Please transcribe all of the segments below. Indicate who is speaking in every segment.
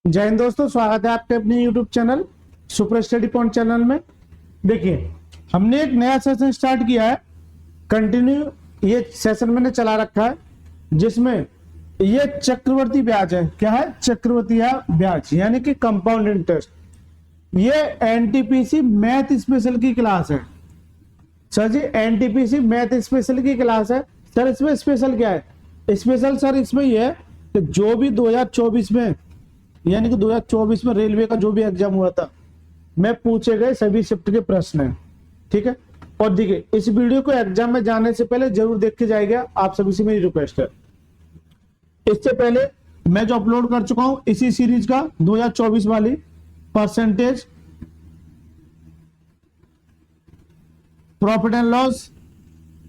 Speaker 1: जय हिंद दोस्तों, स्वागत है आपके अपने YouTube channel super study point channel में। देखिए, हमने एक नया सेशन स्टार्ट किया है। कंटिन्यू ये सेशन मैंने चला रखा है, जिसमें ये चक्रवर्ती ब्याज है। क्या है? चक्रवर्ती ब्याज यानी कि कंपाउंड इंटरेस्ट। ये एनटीपीसी मैथ स्पेशल की क्लास है। सर जी, एनटीपीसी मैथ स्पेशल की क्लास है। सर इसमें स्पेशल क्या है? स्पेशल सर इसमें ये है कि जो भी 2024 में यानी कि 2024 में रेलवे का जो भी एग्जाम हुआ था, मैं पूछे गए सभी शिफ्ट के प्रश्न हैं। ठीक है। और देखिए, इस वीडियो को एग्जाम में जाने से पहले जरूर देख के जाएगा, आप सभी से मेरी रिक्वेस्ट है। इससे पहले मैं जो अपलोड कर चुका हूं इसी सीरीज का 2024 वाली परसेंटेज, प्रॉफिट एंड लॉस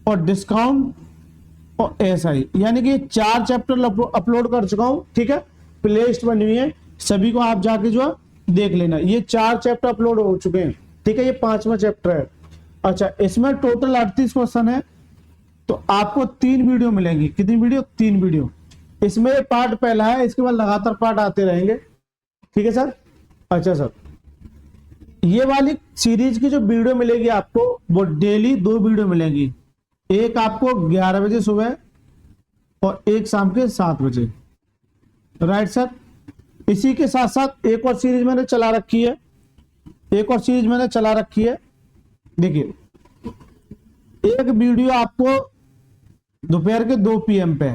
Speaker 1: और डिस्काउंट और एसआई, यानी कि 4 चैप्टर अपलोड कर चुका हूं। ठीक है। प्ले लिस्ट बनी हुई है, सभी को आप जाके जो है देख लेना। ये 4 चैप्टर अपलोड हो चुके हैं। ठीक है। ये 5वां चैप्टर है। अच्छा, इसमें टोटल 38 क्वेश्चन है, तो आपको 3 वीडियो मिलेंगी। कितनी वीडियो? 3 वीडियो। इसमें पार्ट पहला है, इसके बाद लगातार पार्ट आते रहेंगे। ठीक है सर। अच्छा सर, ये वाली सीरीज की जो वीडियो मिलेगी आपको, वो डेली 2 वीडियो मिलेंगी। एक आपको 11 बजे सुबह और एक शाम के 7 बजे। Right sir. इसी के साथ साथ एक और सीरीज मैंने चला रखी है। देखिए, एक वीडियो आपको दोपहर के 2 PM पे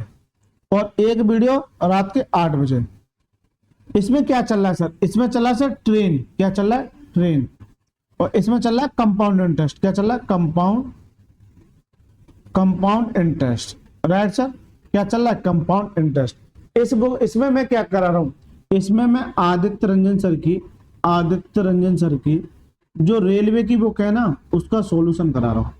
Speaker 1: और एक वीडियो रात के 8 बजे। इसमें क्या चल रहा है सर? इसमें चल रहा है सर ट्रेन। क्या चल रहा है? ट्रेन। और इसमें चल रहा है कंपाउंड इंटरेस्ट। क्या चल रहा है? Compound interest. Right sir. क्या चल रहा है? Compound interest. इसमें मैं क्या करा रहा हूं? इसमें मैं आदित्य रंजन सर की जो रेलवे की बुक है ना, उसका सॉल्यूशन करा रहा हूं।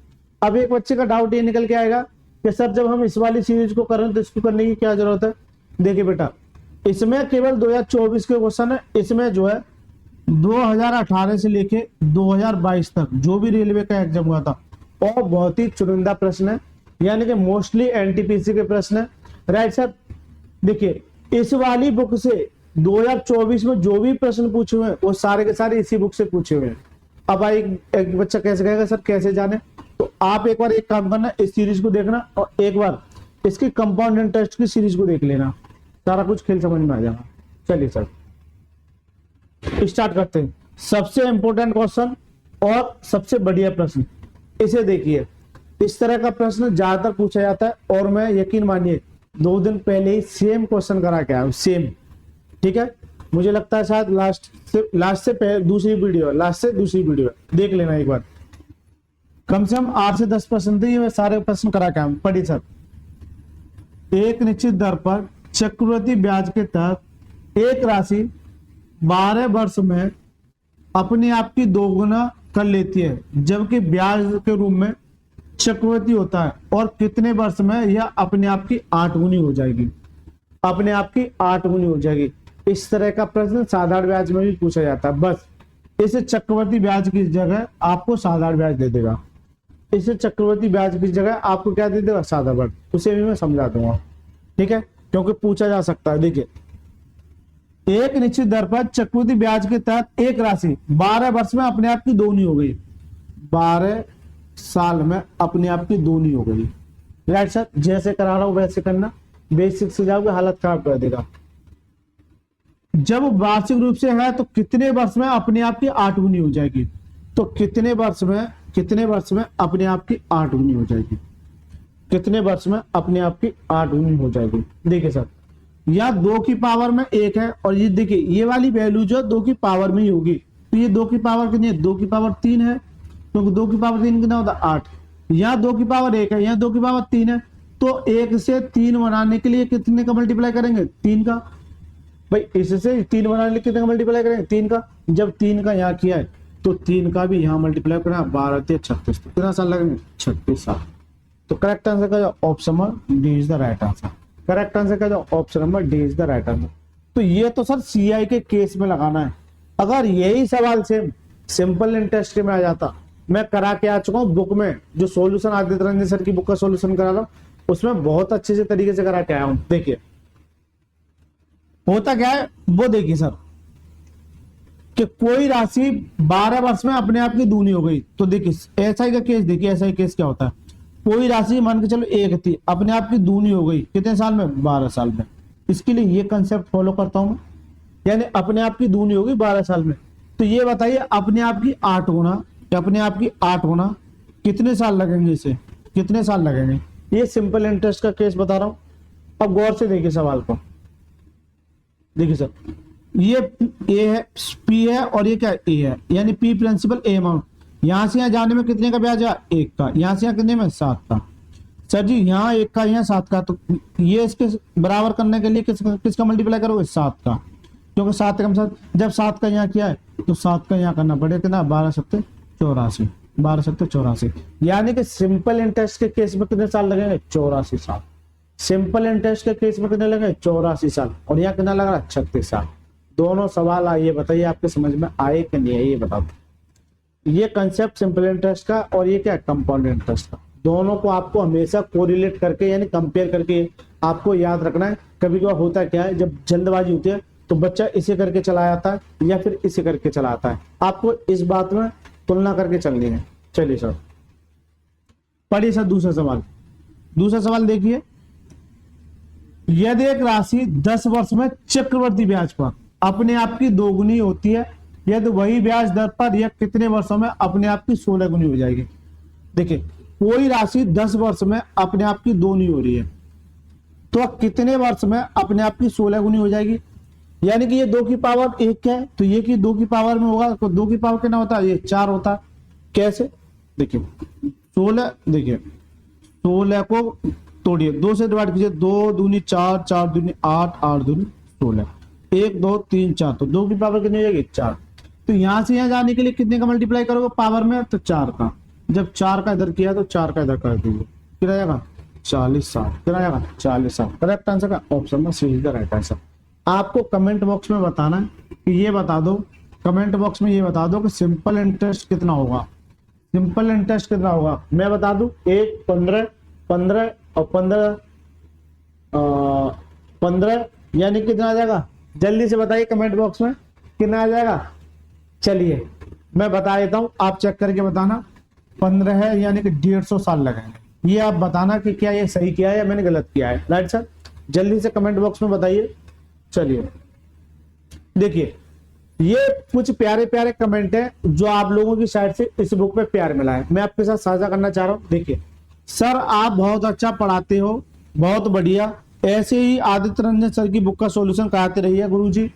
Speaker 1: अब एक बच्चे का डाउट ये निकल के आएगा कि सर जब हम इस वाली सीरीज को कर रहे हैं तो इसको करने की क्या जरूरत है? देखिए बेटा, इसमें केवल 2024 के क्वेश्चन है। इसमें जो है 2018 से लेके 2022 तक जो भी रेलवे का एग्जाम हुआ था, और बहुत ही चुनिंदा प्रश्न है, यानी कि मोस्टली एनटीपीसी के प्रश्न है। Right sir. देखिए, इस वाली बुक से 2024 में जो भी प्रश्न पूछे हुए हैं वो सारे के सारे इसी बुक से पूछे हुए हैं। अब एक बच्चा कैसे कहेगा सर कैसे जाने? तो आप एक बार एक काम करना, इस सीरीज को देखना और एक बार इसकी कंपाउंड इंटरेस्ट की सीरीज को देख लेना, सारा कुछ खेल समझ में आ जाएगा। चलिए सर, स्टार्ट करते हैं। सबसे इंपॉर्टेंट क्वेश्चन और सबसे बढ़िया प्रश्न, इसे देखिए। इस तरह का प्रश्न ज्यादातर पूछा जाता है, और मैं यकीन मानिए 2 दिन पहले ही सेम क्वेश्चन करा के आया हूं। सेम। ठीक है। मुझे लगता है शायद लास्ट से दूसरी वीडियो देख लेना एक बार। कम से कम 8 से 10 प्रश्न थे, ये मैं सारे प्रश्न करा के आया हूं। पढ़िए सर। एक निश्चित दर पर चक्रवृद्धि ब्याज के तहत एक राशि 12 वर्ष में अपने आप की दोगुना कर लेती है, जबकि ब्याज के रूप में चक्रवृद्धि होता है, और कितने वर्ष में यह अपने आप की 8 गुनी हो जाएगी? अपने आप की 8 गुनी हो जाएगी। इस तरह का प्रश्न साधारण ब्याज में भी पूछा जाता है। बस इसे चक्रवृद्धि ब्याज की जगह आपको साधारण ब्याज दे देगा। इसे चक्रवृद्धि ब्याज की जगह आपको क्या दे देगा? साधारण ब्याज। उसे भी मैं समझा दूंगा। ठीक है, क्योंकि पूछा जा सकता है। देखिए, एक निश्चित दर पर चक्रवृद्धि ब्याज के तहत एक राशि 12 वर्ष में अपने आप की दोगुनी हो गई। 12 साल में अपने आप की दोगुनी हो गई। Right sir. जैसे करा रहा हूं वैसे करना, बेसिक से जाओगे हालत खराब कर देगा। जब वार्षिक रूप से है तो कितने वर्ष में अपने आप की 8 गुनी हो जाएगी? तो कितने वर्ष में अपने आप की 8 गुनी हो जाएगी? कितने वर्ष में अपने आप की 8 गुनी हो जाएगी? देखिए सर, या 2 की पावर में 1 है, और ये देखिए ये वाली वैल्यू जो 2 की पावर में ही होगी। तो ये 2 की पावर कितनी है? 2 की पावर 3 है, क्योंकि 2 की पावर 3 कितना होता है? 8। यहाँ 2 की पावर 1 है, यहाँ 2 की पावर 3 है, तो 1 से 3 बनाने के लिए कितने का मल्टीप्लाई करेंगे? 3 का। भाई इससे 3 बनाने के लिए कितने का मल्टीप्लाई करेंगे? 3 का। जब 3 का यहाँ किया है तो 3 का भी यहाँ मल्टीप्लाई करना। 12 × 36, तो कितना साल लगेंगे? 36 साल। तो करेक्ट आंसर का जो option number D is the right answer. Correct answer का जो option number D is the right answer. तो ये तो सर सीआई के केस में लगाना है। अगर यही सवाल सिंपल इंटरेस्ट के में आ जाता, मैं करा के आ चुका हूँ बुक में, जो सॉल्यूशन आदित्य रंजन सर की बुक का सॉल्यूशन करा रहा हूँ, उसमें बहुत अच्छे से तरीके से करा के आया हूं। देखिए होता क्या है वो देखिए सर, कि कोई राशि 12 वर्ष में अपने आप की दूनी हो गई। तो देखिए एसआई का केस, देखिए एसआई केस क्या होता है। कोई राशि मान के चलो 1 थी, अपने आप की दूनी हो गई कितने साल में? 12 साल में। इसके लिए ये कंसेप्ट फॉलो करता हूं मैं, यानी अपने आप की दूनी होगी 12 साल में। तो ये बताइए अपने आप की 8 गुना, अपने आप की 8 गुना कितने साल लगेंगे, इसे कितने साल लगेंगे? ये सिंपल इंटरेस्ट का केस बता रहा हूं। अब गौर से देखिए सवाल को, देखिए सर, ये ए है, पी है और ये क्या ए है, यानी पी प्रिंसिपल ए अमाउंट। यहां से यहां जाने में कितने का ब्याज है? 1 का। यहां से यहां कितने में? 7 का। सर जी यहाँ 1 का, यहाँ 7 का, तो ये इसके बराबर करने के लिए किसका मल्टीप्लाई करोगे? 7 का, क्योंकि 7 का 7, जब 7 का यहाँ किया है तो 7 का यहाँ करना पड़ेगा कितना? 12 सत्ते 84, 12 सत्ते 84, यानी कि सिंपल इंटरेस्ट के केस में कितने साल लगेंगे? 84 साल। सिंपल इंटरेस्ट के केस में कितने लगे? 84 साल। और यहाँ कितना लग रहा है? 36 साल। दोनों सवाल आइए बताइए आपके समझ में आए कि नहीं आए, ये बताओ। ये कंसेप्ट सिंपल इंटरेस्ट का और ये क्या? कंपाउंड इंटरेस्ट का। दोनों को आपको हमेशा कोरिलेट करके यानी कंपेयर करके आपको याद रखना है। कभी कभी होता क्या है, जब जल्दबाजी होती है तो बच्चा इसे करके चला जाता है या फिर इसे करके चला आता है। आपको इस बात में तुलना करके चलनी है। चलिए सर पढ़िए सर दूसरा सवाल। दूसरा सवाल देखिए, यदि एक राशि 10 वर्ष में चक्रवृद्धि ब्याज पर अपने आप की 2 गुनी होती है, यदि वही ब्याज दर पर यह कितने वर्षों में अपने आप की 16 गुनी हो जाएगी? देखिए कोई राशि 10 वर्ष में अपने आप की 2 गुनी हो रही है, तो कितने वर्ष में अपने आप की 16 गुनी हो जाएगी? यानी कि ये 2 की पावर 1 है, तो ये की 2 की पावर में होगा, तो 2 की पावर कितना होता है? ये 4 होता है। कैसे? देखिए 16, देखिए 16 को तोड़िए, 2 से डिवाइड कीजिए, 2 दूनी 4, 4 दूनी 8, 8 दूनी 16, 1 2 3 4, तो 2 की पावर कितनी हो जाएगी? 4। तो यहां से यहां जाने के लिए कितने का मल्टीप्लाई करोगे पावर में? तो 4 का। जब 4 का इधर किया तो 4 का इधर कर दीजिए, कितना जाएगा? 40 साल। कितना जाएगा? 40 साल। करेक्ट आंसर का ऑप्शन में सी इज द राइट आंसर। आपको कमेंट बॉक्स में बताना है कि ये बता दो, कमेंट बॉक्स में ये बता दो कि सिंपल इंटरेस्ट कितना होगा। सिंपल इंटरेस्ट कितना होगा मैं बता दूं, 1 15 15 और 15 15, यानी कितना आ जाएगा? जल्दी से बताइए कमेंट बॉक्स में कितना आ जाएगा। चलिए मैं बता देता हूं, आप चेक करके बताना। 15 है यानी कि 150 साल लगेंगे। ये आप बताना कि क्या ये सही किया है या मैंने गलत किया है। राइट सर, जल्दी से कमेंट बॉक्स में बताइए। चलिए देखिए ये कुछ प्यारे प्यारे कमेंट है जो आप लोगों की साइड से इस बुक पे प्यार मिला है, मैं आपके साथ साझा करना चाह रहा हूं। देखिए सर आप बहुत अच्छा पढ़ाते हो, बहुत बढ़िया, ऐसे ही आदित्य रंजन सर की बुक का सॉल्यूशन कराते रहिए गुरुजी।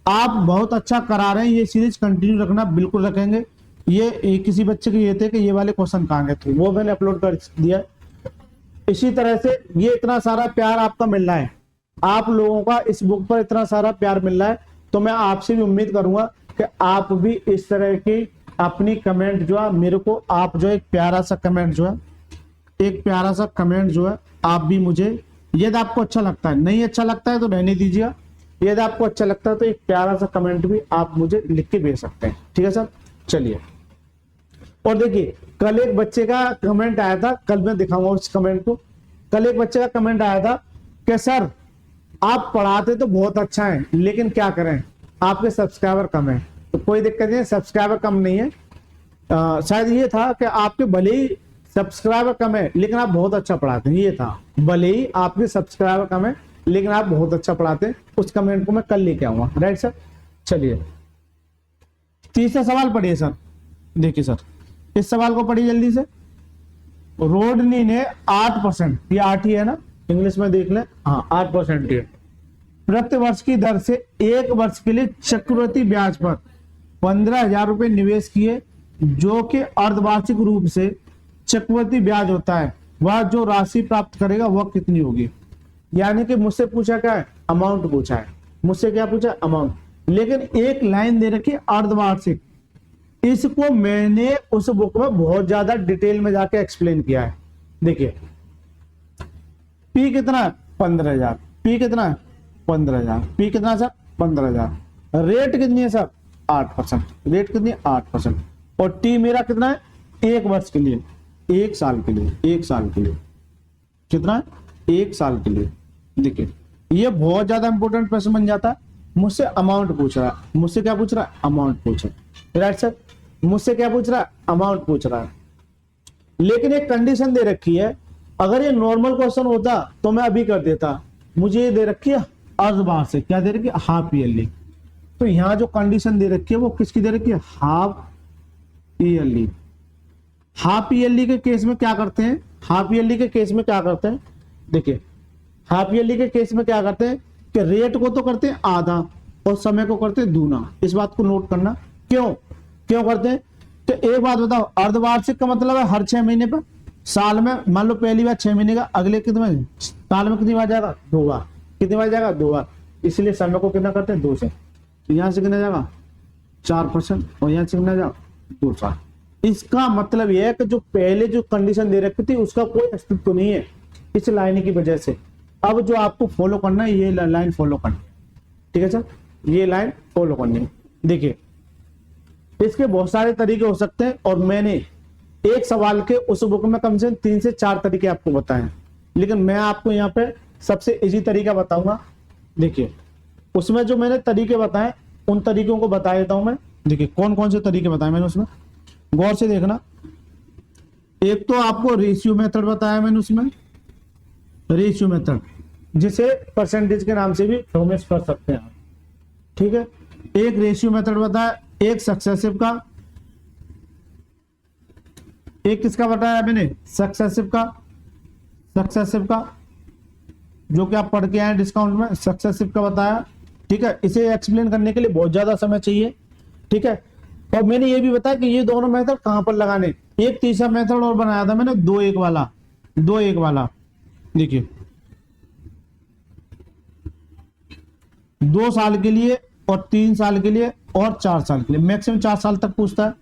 Speaker 1: आप बहुत अच्छा करा रहे हैं, ये सीरीज कंटिन्यू रखना, बिल्कुल रखेंगे। ये किसी बच्चे के ये थे कि ये वाले क्वेश्चन कहाँ गए थे, वो मैंने अपलोड कर दिया। इसी तरह से ये इतना सारा प्यार आपका मिल रहा है, आप लोगों का इस बुक पर इतना सारा प्यार मिल रहा है, तो मैं आपसे भी उम्मीद करूंगा कि आप भी इस तरह की अपनी कमेंट जो है मेरे को, आप जो एक प्यारा सा कमेंट जो है, एक प्यारा सा कमेंट जो है आप भी मुझे, यदि आपको अच्छा लगता है, नहीं अच्छा लगता है तो रहने दीजिएगा, यदि आपको अच्छा लगता है तो एक प्यारा सा कमेंट भी आप मुझे लिख के भेज सकते हैं। ठीक है सर, चलिए। और देखिए कल एक बच्चे का कमेंट आया था, कल मैं दिखाऊंगा उस कमेंट को। कल एक बच्चे का कमेंट आया था कि सर आप पढ़ाते तो बहुत अच्छा है, लेकिन क्या करें आपके सब्सक्राइबर कम है। तो कोई दिक्कत नहीं, सब्सक्राइबर कम नहीं है, शायद ये था कि आपके भले ही सब्सक्राइबर कम है लेकिन आप बहुत अच्छा पढ़ाते हैं, ये था। भले ही आपके सब्सक्राइबर कम है लेकिन आप बहुत अच्छा पढ़ाते हैं। उस कमेंट को मैं कल लेके आऊंगा। राइट सर, चलिए तीसरा सवाल पढ़िए सर। देखिए सर इस सवाल को पढ़िए जल्दी से। रोडनी ने 8%, ये 8 ही है ना, इंग्लिश में देख ले, हाँ 8% है, प्रति वर्ष की दर से 1 वर्ष के लिए चक्रवृद्धि ब्याज पर 15,000 रुपए निवेश किए, जो कि अर्धवार्षिक रूप से चक्रवृद्धि ब्याज होता है, वह जो राशि प्राप्त करेगा वह कितनी होगी। यानी कि मुझसे पूछा क्या है, अमाउंट पूछा है, मुझसे क्या पूछा, अमाउंट, लेकिन एक लाइन दे रखी अर्धवार्षिक। इसको मैंने उस बुक में बहुत ज्यादा डिटेल में जाके एक्सप्लेन किया है। देखिए पी कितना है, 15,000, पी कितना है 15,000, पी कितना सर 15,000, रेट कितनी है सर 8%, रेट कितनी है 8%, और टी मेरा कितना है 1 वर्ष के लिए, 1 साल के लिए, 1 साल के लिए कितना है 1 साल के लिए। देखिए ये बहुत ज्यादा इंपॉर्टेंट प्रश्न बन जाता है, मुझसे अमाउंट पूछ रहा है, मुझसे क्या पूछ रहा है, अमाउंट पूछ रहा है, राइट सर। मुझसे क्या पूछ रहा है, अमाउंट पूछ रहा है। लेकिन एक कंडीशन दे रखी है, अगर ये नॉर्मल क्वेश्चन होता तो मैं अभी कर देता, मुझे ये दे रखी है अर्धवार्षिक से, क्या दे रखी है, हाफ ईयरली। तो यहाँ जो कंडीशन दे रखी है वो किसकी दे रखी है, हाफ ईयरली। हाफ ईयरली के केस में क्या करते हैं, हाफ ईयरली के केस में क्या करते हैं, देखिए हाफ ईयरली के केस में क्या करते हैं कि रेट को तो करते हैं आधा और समय को करते हैं दूना। इस बात को नोट करना, क्यों क्यों करते हैं। तो एक बात बताओ, अर्धवार्षिक का मतलब है हर 6 महीने पर, साल में मान लो पहली बार 6 महीने का, अगले कितने साल में कितनी बार जाएगा, 2 बार। कितनी बार जाएगा, 2 बार। इसलिए समय को कितना करते हैं, 2 से। तो यहां से कितना जाएगा, 4% और यहां से कितना जाएगा, 2 साल। इसका मतलब यह है कि जो पहले जो कंडीशन दे रखी थी उसका कोई अस्तित्व नहीं है इस लाइन की वजह से। अब जो आपको फॉलो करना है ये लाइन फॉलो करनी है, ठीक है सर, ये लाइन फॉलो करनी है। देखिए इसके बहुत सारे तरीके हो सकते हैं और मैंने एक सवाल के उस बुक में कम से कम 3 से 4 तरीके आपको बताए हैं, लेकिन मैं आपको यहाँ पे सबसे इजी तरीका बताऊंगा। देखिए उसमें जो मैंने तरीके बताए उन तरीकों को बता देता हूं मैं। देखिए कौन कौन से तरीके बताए मैंने उसमें, गौर से देखना। एक तो आपको रेशियो मेथड बताया मैंने उसमें, रेशियो मेथड, जिसे परसेंटेज के नाम से भी फेमस कर सकते हैं आप, ठीक है। एक रेशियो मेथड बताया, एक सक्सेसिव का, एक किसका बताया मैंने, सक्सेसिव का, सक्सेसिव का जो कि आप पढ़ के आए डिस्काउंट में, सक्सेसिव का बताया, ठीक है। इसे एक्सप्लेन करने के लिए बहुत ज्यादा समय चाहिए, ठीक है। और मैंने ये भी बताया कि ये दोनों मेथड कहां पर लगाने। एक तीसरा मेथड और बनाया था मैंने, 2-1 वाला, 2-1 वाला। देखिए 2 साल के लिए और 3 साल के लिए और 4 साल के लिए, मैक्सिमम 4 साल तक पूछता है।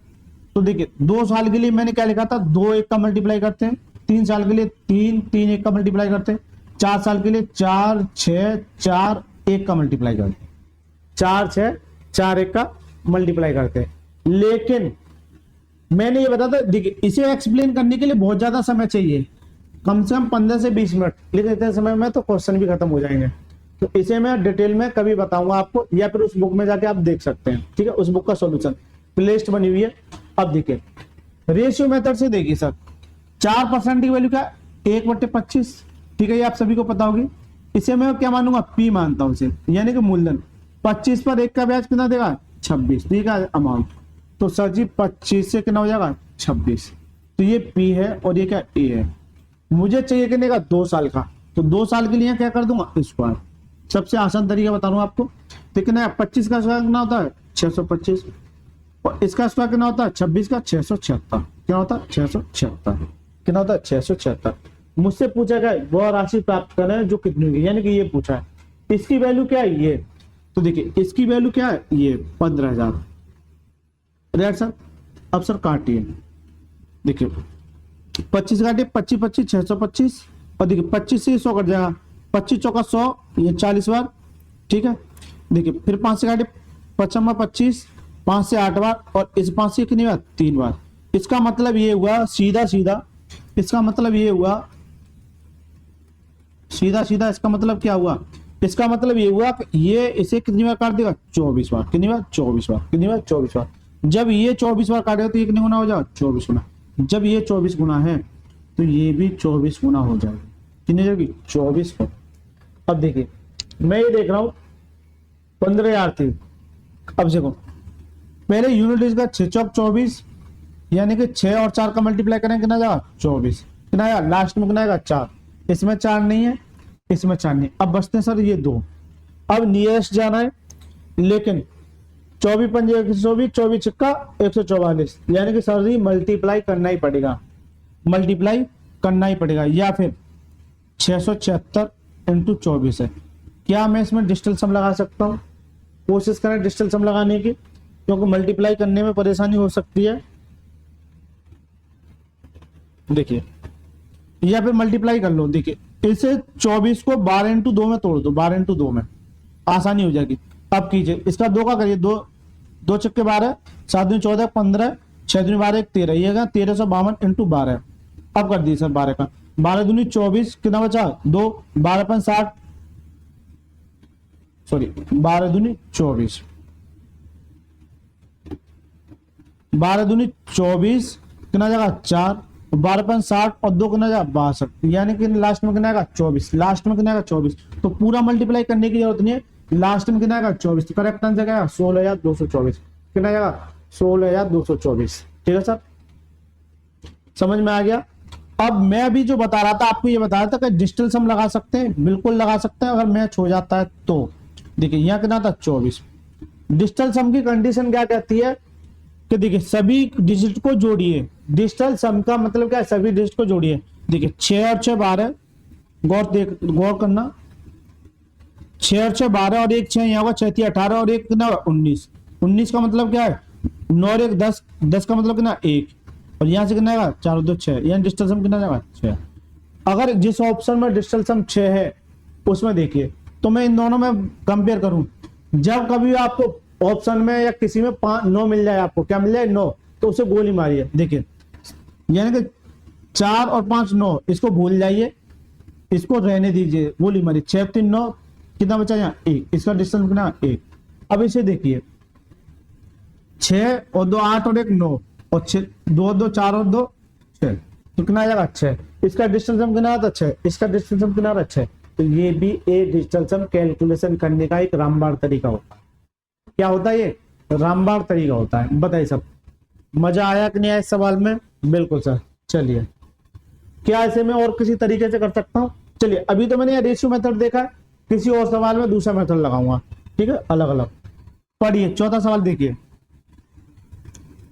Speaker 1: तो देखिए 2 साल के लिए मैंने क्या लिखा था, 2-1 का मल्टीप्लाई करते हैं, 3 साल के लिए 3-3-1 का मल्टीप्लाई करते हैं, 4 साल के लिए 4-6-4-1 का मल्टीप्लाई करते हैं, 4-6-4-1 का मल्टीप्लाई करते हैं। लेकिन मैंने ये बताया था, देखिए इसे एक्सप्लेन करने के लिए बहुत ज्यादा समय चाहिए, कम से कम 15 से 20 मिनट, लेकिन इतने समय में तो क्वेश्चन भी खत्म हो जाएंगे। तो इसे मैं डिटेल में कभी बताऊंगा आपको, या फिर उस बुक में जाके आप देख सकते हैं, ठीक है। उस बुक का सॉल्यूशन प्लेलिस्ट बनी हुई है। अब देखिए रेशियो मेथड से देखिए सर, 4% की वैल्यू क्या, 1/25, ठीक है, ये आप सभी को पता होगी। इसे मैं क्या मानूंगा, पी मानता हूं इसे, यानी कि मूलधन। 25 पर 1 का ब्याज कितना देगा, 26, ठीक है, अमाउंट। तो सर जी 25 से कितना हो जाएगा, 26। तो ये पी है और ये क्या, ए है। मुझे चाहिए कितने का, 2 साल का। तो 2 साल के लिए क्या कर दूंगा, स्क्वायर। सबसे आसान तरीका बता रहा हूं आपको। तो कितना, 25 का स्क्वायर कितना होता है, 625, और इसका स्क्वायर कितना होता है, 26 का 676, क्या होता है, 676, कितना होता है, 676। मुझसे पूछा गया वह राशि प्राप्त करें जो कितनी होगी, यानी कि ये पूछा है। इसकी वैल्यू क्या है, ये। तो देखिए इसकी वैल्यू क्या है, ये 15,000, राइट सर। अब सर काटिए, देखिए 25 काटिए, 25 625, और देखिए 25 से 100 कट जाएगा, 25 चौका 100, ये 40 बार, ठीक है। देखिए फिर 5 से काटिए, 55 25, 5 से 8 बार, और इस 5 से कितनी बार, 3 बार। इसका मतलब ये हुआ सीधा सीधा, इसका मतलब ये हुआ सीधा सीधा, इसका मतलब क्या हुआ, इसका मतलब ये हुआ कि ये इसे कितनी बार काट देगा, 24 बार। कितनी बार, 24 बार। कितनी बार, 24 बार। जब ये 24 बार काटेगा तो ये कितने गुना हो जाएगा, 24 गुना। जब ये 24 गुना है तो ये भी 24 गुना हो जाएगा। कितनी जाएगी, 24 गुना। अब देखिए मैं ये देख रहा हूं 15,000 थी। अब देखो पहले यूनिट इसका 6 चौक 24, यानी कि 6 और 4 का मल्टीप्लाई करेंगे कितना जाएगा, 24। कितना आएगा, लास्ट में कितना आएगा, 4। इसमें 4 नहीं है, इसमें 4 नहीं। अब बचते हैं सर ये 2। अब नियरेस्ट जाना है, लेकिन 24 पंजे 124, 24 छक्का 144, यानी कि सर जी मल्टीप्लाई करना ही पड़ेगा, मल्टीप्लाई करना ही पड़ेगा। या फिर 676 इंटू 24 है। क्या मैं इसमें डिजिटल सम लगा सकता हूँ, कोशिश करें डिजिटल सम लगाने की, क्योंकि मल्टीप्लाई करने में परेशानी हो सकती है। देखिए या फिर मल्टीप्लाई कर लो, देखिए इसे 24 को 12 इंटू 2 में तोड़ दो, 12 इंटू 2 में, आसानी हो जाएगी। अब कीजिए इसका 2 का करिए, 2 छक्के 12, 7 दूनी 14, 15, 6 दूनी 12, 13, ये 1352 इंटू 12। अब कर दिए सर 12 का, 12 दूनी 24, कितना बचा, 2, 12 5 60, सॉरी 12 दूनी 24, 12 दूनी 24 कितना जाएगा 4, 12 और 2 कितना जाएगा 62, यानी कि लास्ट में कितना आएगा 24, लास्ट में कितना आएगा 24। तो पूरा मल्टीप्लाई करने की जरूरत नहीं है, लास्ट में कितना आएगा 24। तो करेक्ट आंसर क्या है 16,224, कितना जाएगा 16,224। ठीक है सर, समझ में आ गया। अब मैं अभी जो बता रहा था आपको, ये बता रहा था कि डिजिटल सम लगा सकते हैं, बिल्कुल लगा सकते हैं अगर मैच हो जाता है तो। देखिए यहाँ कितना था 24। डिजिटल सम की कंडीशन क्या कहती है कि देखिए सभी डिजिट को जोड़िए। डिजिटल सम का मतलब क्या है, सभी डिजिट को जोड़िए। देखिए 6 और 6 12, गौर करना, 6 और 6 12 और 1 6 यहाँ होगा, 6 18 और 1 कितना 19, 19 का मतलब क्या है 9 और 1 10, 10 का मतलब कितना 1, और यहाँ से कितना आएगा 4 और 2 6, यानी डिजिटल सम कितना जाएगा 6। अगर जिस ऑप्शन में डिजिटल सम 6 है उसमें देखिए, तो मैं इन दोनों में कंपेयर करूं, जब कभी आपको ऑप्शन में या किसी में 9 मिल जाए, आपको क्या मिल जाए 9, तो उसे गोली मारिए। देखिए यानी कि 4 और 5 9, इसको भूल जाइए, इसको रहने दीजिए, गोली मारिए। 6 3 9, कितना बचा यहाँ 1, इसका डिस्टेंस कितना 1। अब इसे देखिए 6 और 2 8 और 1 9, और 6 2 2 4 और 2 6, तो कितना आ जाएगा 6। इसका डिस्टेंस हम कितना आता 6, इसका डिस्टेंस हम कितना 6। तो ये भी एक डिजिटल सम कैलकुलेशन करने का एक रामबाण तरीका होता है। क्या होता है ये रामबाण तरीका होता है। बताइए सब, मजा आया कि नहीं आया इस सवाल में? बिल्कुल सर। चलिए, क्या ऐसे में और किसी तरीके से कर सकता हूँ? चलिए, अभी तो मैंने ये रेशियो मेथड देखा है, किसी और सवाल में दूसरा मेथड लगाऊंगा, ठीक है, अलग अलग। पढ़िए चौथा सवाल, देखिए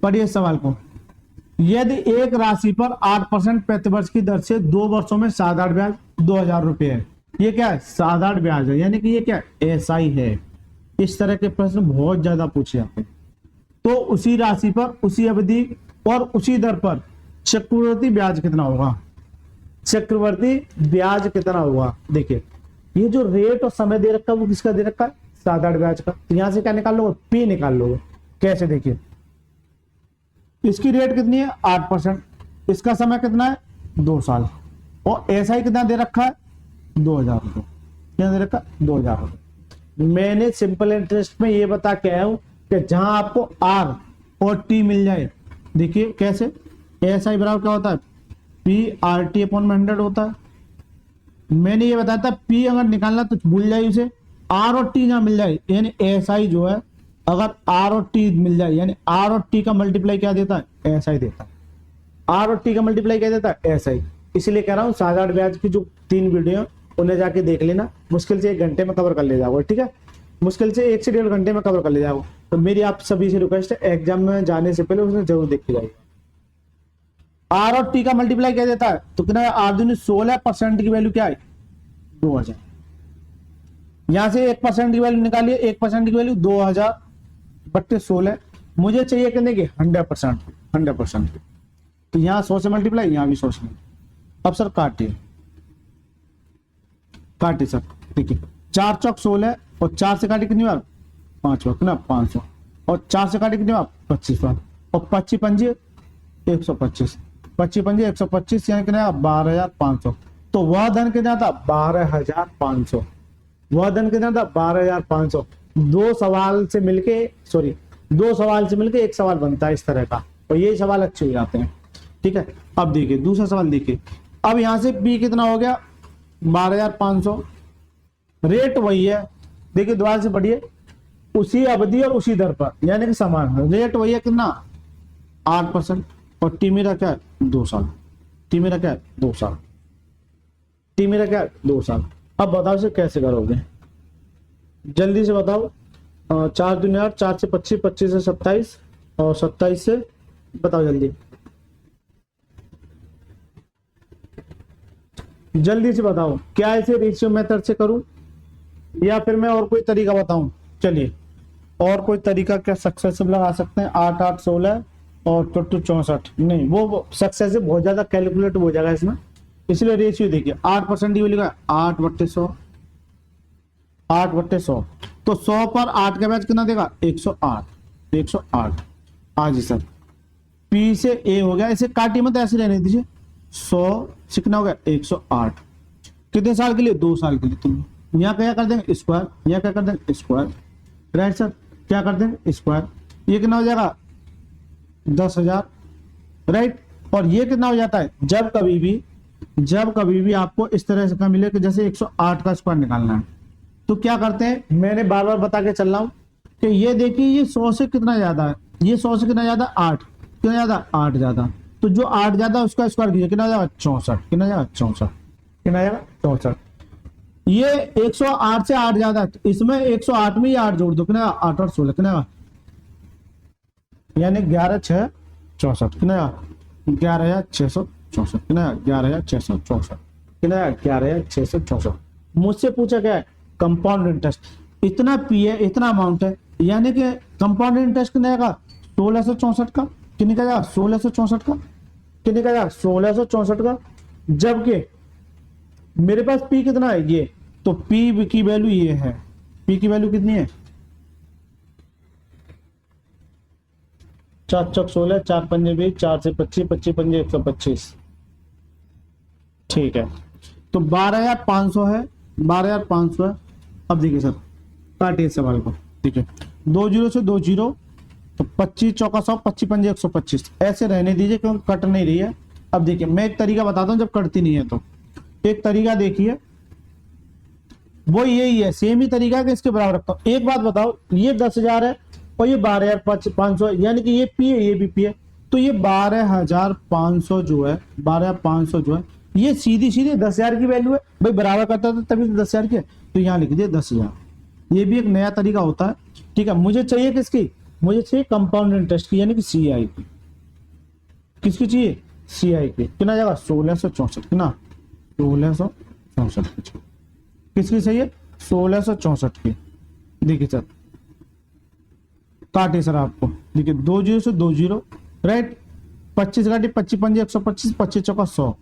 Speaker 1: पढ़िए सवाल को। यदि एक राशि पर 8% प्रतिवर्ष की दर से 2 वर्षों में साधारण ब्याज 2,000 रुपए है, ये क्या है साधारण ब्याज है, यानी कि ये क्या एसआई है। इस तरह के प्रश्न बहुत ज्यादा पूछे जाते हैं। तो उसी राशि पर उसी अवधि और उसी दर पर चक्रवर्ती ब्याज कितना होगा? चक्रवर्ती ब्याज कितना होगा? देखिए ये जो रेट और समय दे रखा है वो किसका दे रखा है? साधारण ब्याज का। तो यहां से क्या निकाल लोगे? पी निकाल लोगे। कैसे? देखिए इसकी रेट कितनी है 8%, इसका समय कितना है 2 साल, और एसआई कितना दे रखा है 2,000 रुपये। क्या दे रखा है 2,000 रुपये। मैंने सिंपल इंटरेस्ट में ये बता के आया हूं कि जहां आपको आर और टी मिल जाए। देखिए कैसे, एसआई बराबर क्या होता है पी आर टी अपॉन 100 होता है। मैंने ये बताया था पी अगर निकालना तो भूल जाए उसे, आर और टी जहां मिल जाए, यानी एसआई जो है अगर आर और टी मिल जाए, यानी आर और टी का मल्टीप्लाई क्या देता है एसआई देता है। आर और टी का मल्टीप्लाई क्या देता है एसआई। इसलिए कह रहा हूं साधारण ब्याज की जो 3 वीडियो उन्हें जाके देख लेना, मुश्किल से 1 घंटे में कवर कर ले जाओगे, ठीक है, मुश्किल से 1 से 1.5 घंटे में कवर कर ले जाओगे। तो मेरी आप सभी से रिक्वेस्ट है एग्जाम में जाने से पहले उसने जरूर देख के जाएगा। आर और टी का मल्टीप्लाई क्या देता है? तो कितना आर दूनी 16% की वैल्यू क्या है 2,000। यहां से 1% की वैल्यू निकालिए, 1% की वैल्यू 2,000 बट्टे 16। मुझे चाहिए कितने की 100%, 100%। तो यहाँ 100 से मल्टीप्लाई, यहाँ भी 100 से। अब सर काटिए सर। देखिए 4 चौक 16, और 4 से काटे कितनी बार 5 बार, कितना 500, और 4 से काटे कितनी बार 25 बार, और 25 पंजे 125, 25 पंजे 125, यानी कितना 12,500। तो वह धन कितना था 12,500, वह धन कितना था 12,500। 2 सवाल से मिलके एक सवाल बनता है इस तरह का, और ये सवाल अच्छे हो जाते हैं, ठीक है। अब देखिए दूसरा सवाल देखिए। अब यहां से पी कितना हो गया 12,500, रेट वही है। देखिए दोबारा से पढ़िए, उसी अवधि और उसी दर पर, यानी कि समान रेट वही है, कितना 8%, और टी मेरा क्या है 2 साल, टी मेरा क्या है 2 साल, टी मेरा क्या है 2 साल। अब बताओ इसे कैसे करोगे, जल्दी से बताओ। 4 दूनी 8, 4 से 25, 25 से 27, और 27 से बताओ जल्दी से बताओ। क्या इसे रेशियो मेथड से करूं या फिर मैं और कोई तरीका बताऊं? चलिए और कोई तरीका क्या सक्सेसिव लगा सकते हैं? 8 8 16 और 2 64, नहीं वो सक्सेसिव बहुत ज्यादा कैलकुलेट हो जाएगा इसमें, इसलिए रेशियो देखिए 8% की वैल्यू 8 बट्टे 100, 8 बट्टे 100। तो 100 पर 8 का ब्याज कितना देगा 108, 108। हाँ जी सर, पी से ए हो गया, इसे काटी मत ऐसे रहने दीजिए। 100 से कितना हो गया 108, कितने साल के लिए 2 साल के लिए। तुम यहाँ क्या कर देंगे स्क्वायर, यहाँ क्या कर देंगे स्क्वायर, राइट सर, क्या कर देंगे स्क्वायर, ये कितना हो जाएगा 10,000, राइट। और ये कितना हो जाता है, जब कभी भी आपको इस तरह से का मिले कि जैसे 108 का स्क्वायर निकालना है, तो क्या करते हैं, मैंने बार बार बता के चल रहा हूं कि ये देखिए ये 100 से कितना ज्यादा है, ये 100 से कितना ज्यादा 8, कितना ज्यादा 8 ज्यादा, तो जो 8 ज्यादा उसका स्क्वायर कीजिए, कितना जाएगा 64, कितना जाएगा 64, कितना जाएगा 64। ये 108 से 8 ज्यादा है, तो इसमें 108 में ही 8 जोड़ दो, कितना 8 और 16, कितना यानी 11,664, कितना 11,664, कितना 11,664, कितना 11,664। मुझसे पूछा क्या है, कंपाउंड इंटरेस्ट, इतना पी है, इतना अमाउंट है, यानी कि कंपाउंड इंटरेस्ट कितना आएगा 1664 का, कितने का जाएगा 1664 का, कितने का जाएगा 1664 का। जबकि मेरे पास पी कितना है ये, तो पी की वैल्यू ये है, पी की वैल्यू कितनी है 4 चौक 16, 4 पंजे 20, 4 से 25, 25 पंजे 125, ठीक है। तो 12,500 है, 12,500 है। अब देखिए सर, काटिए सवाल को, ठीक है, 2 जीरो से 2 जीरो, तो 25 चौका 100, 25 पंजे 125, ऐसे रहने दीजिए क्योंकि कट नहीं रही है। अब देखिए मैं एक तरीका बताता हूं जब कटती नहीं है, तो एक तरीका देखिए, वो यही है, सेम ही तरीका है कि इसके बराबर रखता हूं। एक बात बताओ, ये 10,000 है और ये 12,500, यानी कि ये पी है, ये भी पी है, तो ये 12,500 जो है, 12,500 जो है, ये सीधी 10,000 की वैल्यू है भाई, बराबर करता था तभी तो 10,000 की है, तो यहाँ लिख दिया 10,000। ये भी एक नया तरीका होता है, ठीक है। मुझे चाहिए किसकी, मुझे चाहिए कंपाउंड इंटरेस्ट की, यानी कि सीआई की। किसकी चाहिए, सीआई की। कितना जाएगा 1664, कितना 1664, किसकी चाहिए 1664 की। देखिए सर, काटे सर आपको, देखिए 2 जीरो से 2 जीरो, राइट, 25 काटिए, 25 पंजे 125, 25 चौका 100,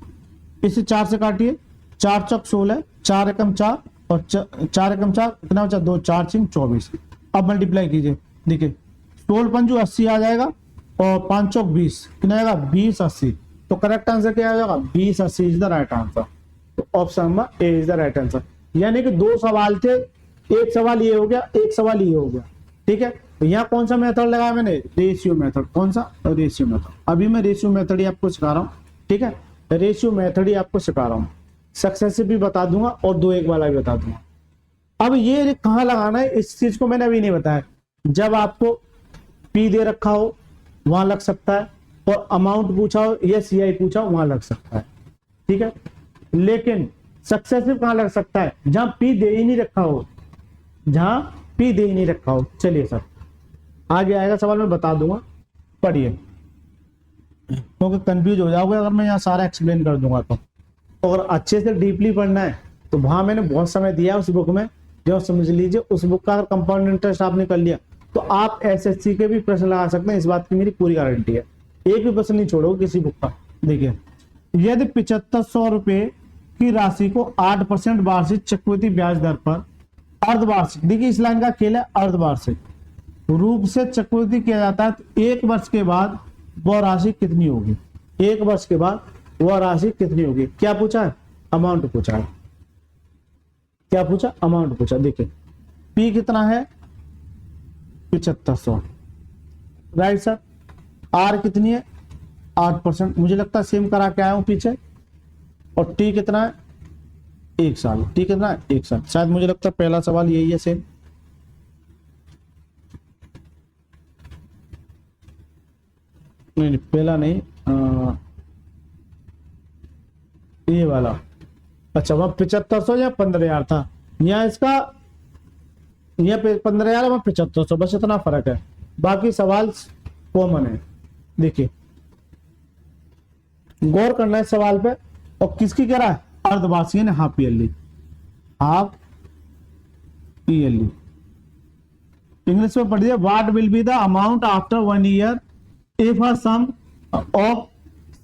Speaker 1: इसे 4 से काटिए, 4 चौक 16, 4 एकम 4 और 4 एकम 4, कितना बचा 2, 4 सिंह 24। अब मल्टीप्लाई कीजिए, देखिए 16 पंजू 80 आ जाएगा और 5 चौक 20, कितना आएगा 20 80। तो करेक्ट आंसर क्या आ जाएगा 20 80 इज द राइट आंसर। तो option number A is the right answer. यानी कि 2 सवाल थे, एक सवाल ये हो गया, एक सवाल ये हो गया, ठीक है। तो यहाँ कौन सा मेथड लगाया मैंने, रेशियो मेथड। कौन सा, रेशियो मेथड। अभी मैं रेशियो मेथड ही आपको सिखा रहा हूँ, ठीक है, रेशियो मेथड ही आपको सिखा रहा हूँ। सक्सेसिव भी बता दूंगा और 2-1 वाला भी बता दूंगा। अब ये कहाँ लगाना है, इस चीज को मैंने अभी नहीं बताया। जब आपको पी दे रखा हो वहां लग सकता है, और अमाउंट पूछा हो या सीआई पूछा हो वहां लग सकता है, ठीक है। लेकिन सक्सेसिव कहां लग सकता है, जहां पी दे ही नहीं रखा हो, जहां पी दे ही नहीं रखा हो। चलिए सर, आगे आएगा सवाल मैं बता दूंगा, पढ़िए, क्योंकि कंफ्यूज हो जाओगे अगर मैं यहाँ सारा एक्सप्लेन कर दूंगा तो। अगर अच्छे से डीपली पढ़ना है तो वहां मैंने बहुत समय दिया उस बुक में, जो समझ लीजिए उस बुक का अगर कंपाउंड इंटरेस्ट आपने कर लिया तो आप एसएससी के भी प्रश्न लगा सकते हैं। इस बात की मेरी पूरी गारंटी है, एक भी प्रश्न नहीं छोड़ोगे किसी बुक का। देखिए, यदि 7500 रुपए की राशि को 8% वार्षिक चक्रवृद्धि ब्याज दर पर अर्धवार्षिक, देखिए इस लाइन का खेल है, अर्धवार्षिक रूप से चक्रवृद्धि किया जाता है, तो 1 वर्ष के बाद वह राशि कितनी होगी। 1 वर्ष के बाद वह राशि कितनी होगी। क्या पूछा है, अमाउंट पूछा है। क्या पूछा, अमाउंट पूछा। देखिए पी कितना है 7500, राइट सर। आर कितनी है 8%, मुझे लगता है सेम करा के आया हूं पीछे। और टी कितना है 1 साल, टी कितना है 1 साल। शायद मुझे लगता है पहला सवाल यही है सेम। नहीं पहला नहीं, ये वाला। अच्छा वहां 7500 या 15,000 था, यहाँ इसका यहाँ पे 15,000 वहां 7500, बस इतना फर्क है, बाकी सवाल कॉमन है। देखिए गौर करना है सवाल पे। और किसकी कह रहा है, अर्धवार्षिक यानी half yearly, half yearly. English में पढ़िए, what will be the amount after 1 year if a sum of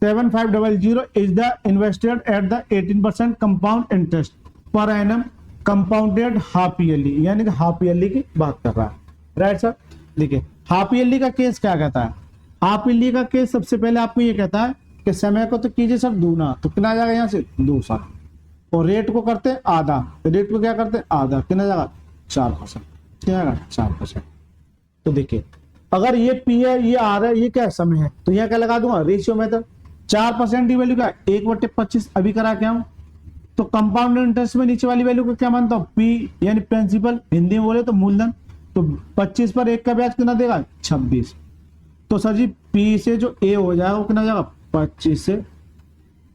Speaker 1: 7500 is the invested at the 18% compound interest per annum compounded half yearly, यानी कि हाफ ईयरली की बात कर रहा है, राइट सर। देखिए हाफ ईयरली का केस क्या कहता है, हाफ ईयरली का केस सबसे पहले आपको ये कहता है कि समय को तो कीजिए सर दूना, तो कितना आ जाएगा यहाँ से 2 साल। और रेट को करते हैं आधा, रेट को क्या करते हैं आधा, कितना जाएगा 4%, क्या जाएगा 4%। तो देखिए अगर ये पी है, ये आर है, ये क्या है समय है, तो यहाँ क्या लगा दूंगा रेशियो मेथड। 4% की वैल्यू क्या है 1/25 अभी करा के आऊं, तो कंपाउंड इंटरेस्ट में नीचे वाली वैल्यू को क्या मानता हूं पी, यानी प्रिंसिपल, हिंदी में बोले तो मूलधन। तो 25 पर 1 का ब्याज कितना देगा 26। तो सर जी पी से जो ए हो जाएगा वो कितना जाएगा 25 से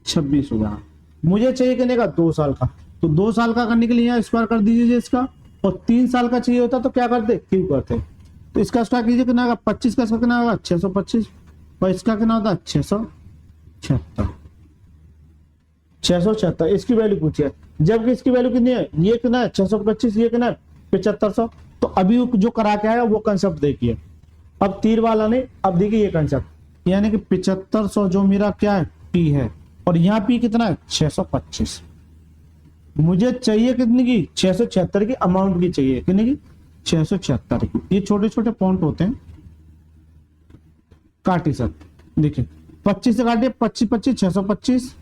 Speaker 1: 26 हो जाएगा। मुझे चाहिए कितने का 2 साल का, तो 2 साल का करने के लिए यहाँ स्क्वायर कर दीजिए इसका, और 3 साल का चाहिए होता तो क्या करते क्यों करते। तो इसका स्क्वायर कीजिए कितना होगा 25 का, इसका कितना होगा 625, और इसका कितना होता है 676, 676 इसकी वैल्यू पूछी है, जबकि इसकी वैल्यू कितनी है, ये कितना है 625, ये कितना है 7500। तो अभी जो करा के आया वो कंसेप्ट देखिए, अब तीर वाला नहीं, अब देखिए ये कंसेप्ट, यानी कि 7500 जो मेरा क्या है पी है, और यहाँ पी कितना है 625, मुझे चाहिए कितनी की 676 की अमाउंट की चाहिए, कितनी की 676 की। ये छोटे छोटे पॉइंट होते हैं, काटिए सर, देखिए 25 से काटिए 25 25 625,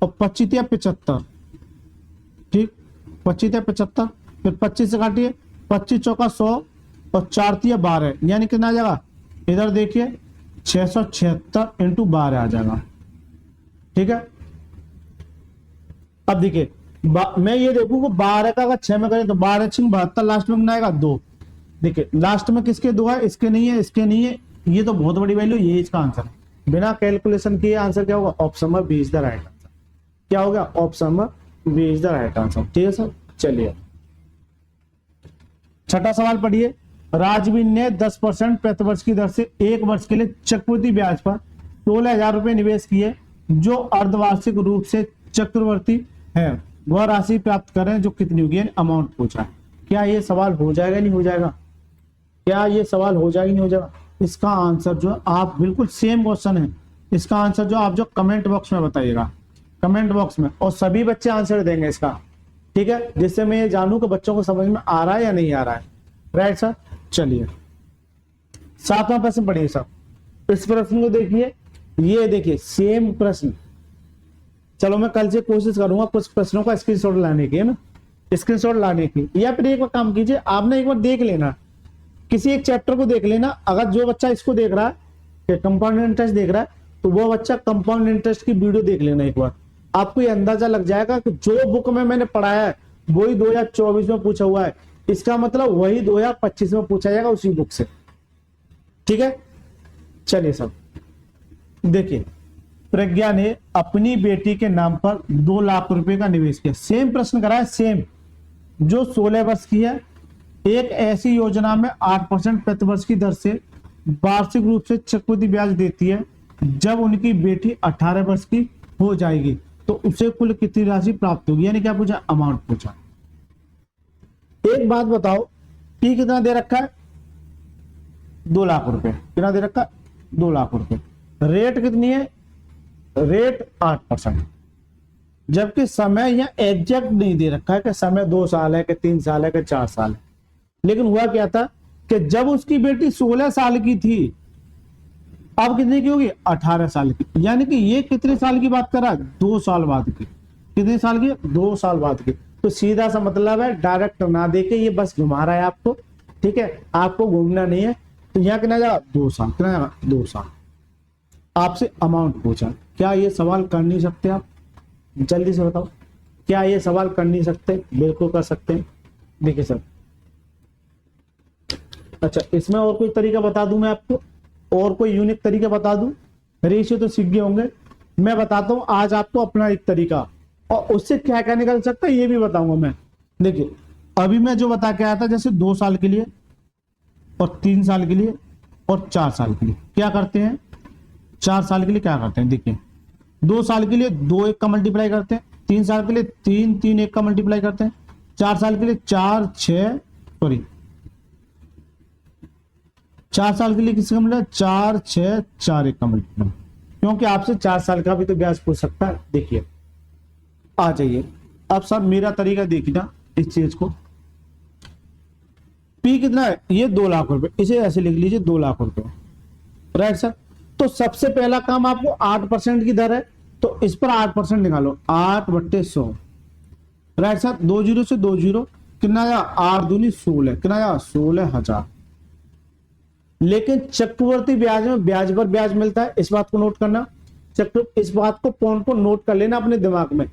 Speaker 1: और 25 या 75, ठीक 25 या 75, फिर 25 से काटिए 25 चौका 100, और 4 तिया 12, यानी कितना आ जाएगा, इधर देखिए 676 इंटू 12 आ जाएगा, ठीक है। अब देखिए मैं ये देखूंगा 12 का अगर 6 में करें तो 12 6 72, लास्ट में कितना आएगा 2। देखिए लास्ट में किसके 2 है, इसके नहीं है, इसके नहीं है, ये तो बहुत बड़ी वैल्यू, ये इसका आंसर है। बिना कैलकुलेशन किए आंसर क्या होगा, option number B is the right answer. क्या हो गया, option number B is the right answer, ठीक है सर। चलिए छठा सवाल पढ़िए। राजवीर ने 10% प्रतिवर्ष की दर से 1 वर्ष के लिए चक्रवृद्धि ब्याज पर 16,000 रुपए निवेश किए, जो अर्धवार्षिक रूप से चक्रवर्ती है, वह राशि प्राप्त करें जो कितनी होगी, अमाउंट पूछा। क्या ये सवाल हो जाएगा नहीं हो जाएगा, क्या ये सवाल हो जाएगा नहीं हो जाएगा। इसका आंसर जो आप बिल्कुल सेम क्वेश्चन है, इसका आंसर जो आप जो कमेंट बॉक्स में बताइएगा, कमेंट बॉक्स में, और सभी बच्चे आंसर देंगे इसका, ठीक है, जिससे मैं ये जानूं कि बच्चों को समझ में आ रहा है या नहीं आ रहा है। Right sir. चलिए 7वां प्रश्न पढ़िए सर। इस प्रश्न को देखिए, ये देखिए सेम प्रश्न, चलो मैं कल से कोशिश करूंगा कुछ प्रश्नों का स्क्रीनशॉट लाने की, है ना, स्क्रीनशॉट लाने की, या फिर एक बार काम कीजिए आप ना, एक बार देख लेना, किसी एक चैप्टर को देख लेना। अगर जो बच्चा इसको देख रहा है कंपाउंड इंटरेस्ट देख रहा है, तो वो बच्चा कंपाउंड इंटरेस्ट की वीडियो देख लेना एक बार, आपको ये अंदाजा लग जाएगा कि जो बुक में मैंने पढ़ाया है वही 2024 में पूछा हुआ है, इसका मतलब वही 2025 में पूछा जाएगा उसी बुक से, ठीक है। चलिए सब देखिए, प्रज्ञा ने अपनी बेटी के नाम पर 2 लाख रुपए का निवेश किया। सेम प्रश्न कराया, सेम, जो 16 वर्ष की है, एक ऐसी योजना में 8% प्रतिवर्ष की दर से वार्षिक रूप से चक्रवृद्धि ब्याज देती है, जब उनकी बेटी 18 वर्ष की हो जाएगी तो उसे कुल कितनी राशि प्राप्त होगी, यानी क्या पूछा, अमाउंट पूछा। एक बात बताओ, पी कितना दे रखा है 2 लाख रुपए, कितना दे रखा है 2 लाख रुपए, रेट कितनी है, रेट 8%, जबकि समय यहाँ एग्जैक्ट नहीं दे रखा है कि समय 2 साल है कि 3 साल है कि 4 साल है। लेकिन हुआ क्या था कि जब उसकी बेटी 16 साल की थी, अब कितने की होगी 18 साल की, यानी कि ये कितने साल की बात कर रहा है 2 साल बाद की, कितने साल की 2 साल बाद की। तो सीधा सा मतलब है, डायरेक्ट ना देके ये बस घुमा रहा है आपको, ठीक है, आपको घूमना नहीं है। तो यहाँ कितना जाएगा 2 साल, कितना जाएगा 2 साल। आपसे अमाउंट पूछा, क्या ये सवाल कर नहीं सकते आप, जल्दी से बताओ, क्या ये सवाल कर नहीं सकते, बिल्कुल कर सकते हैं। देखिए सर, अच्छा इसमें और कोई तरीका बता दूं मैं आपको, और कोई यूनिक तरीका बता दूं, रेशियो तो सीख गए होंगे, मैं बताता हूं आज आपको अपना एक तरीका, और उससे क्या क्या निकल सकता है ये भी बताऊंगा मैं। देखिए अभी मैं जो बता के आया था, जैसे 2 साल के लिए और 3 साल के लिए और 4 साल के लिए क्या करते हैं, 4 साल के लिए क्या करते हैं, देखिए 2 साल के लिए 2 1 का मल्टीप्लाई करते हैं, 3 साल के लिए 3 3 1 का मल्टीप्लाई करते हैं, 4 साल के लिए 4 6 सॉरी 4 साल के लिए किसका मतलब 4 6 4 1 का मल्टीप्लाई, क्योंकि आपसे 4 साल का भी तो ब्याज पूछ सकता है। देखिए आ जाइए, अब सर मेरा तरीका देखना इस चीज को, पी कितना है, ये 2 लाख रुपए, इसे ऐसे लिख लीजिए 2 लाख रुपए, राइट सर। तो सबसे पहला काम आपको 8% की दर है, तो इस पर 8% निकालो, 8/100, राइट सर, 20 से 20 कितना आया, 8 दूनी 16, कितना आया 16,000। लेकिन चक्रवर्ती ब्याज में ब्याज पर ब्याज मिलता है, इस बात को नोट करना। इस बात को पॉइंट को नोट कर लेना अपने दिमाग में,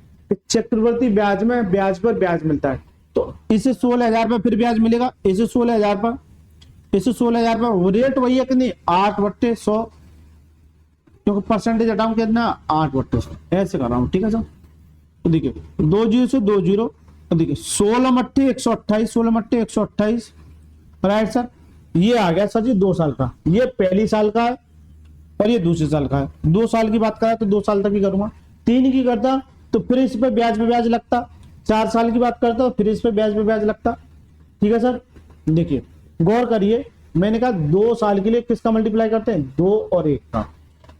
Speaker 1: चक्रवर्ती ब्याज में ब्याज पर ब्याज मिलता है। तो इसे 16,000 पर फिर ब्याज मिलेगा, इसे 16,000 पर, इसे 16,000 पर। रेट वही है कि नहीं, 8/100, क्योंकि परसेंटेज हटाऊं कितना, 8/100, ऐसे कर रहा हूं। ठीक है सर, तो देखिए 20 से 20, तो देखिए 16×128, 16×128, राइट सर। ये आ गया सर जी 2 साल का, ये पहली साल का है और ये दूसरे साल का है। 2 साल की बात करा तो 2 साल तक ही करूंगा, 3 की करता तो फिर इस पे ब्याज लगता, 4 साल की बात करता तो फिर इस पे ब्याज लगता। ठीक है सर, देखिए गौर करिए, मैंने कहा 2 साल के लिए किसका मल्टीप्लाई करते हैं, 2 और 1 का।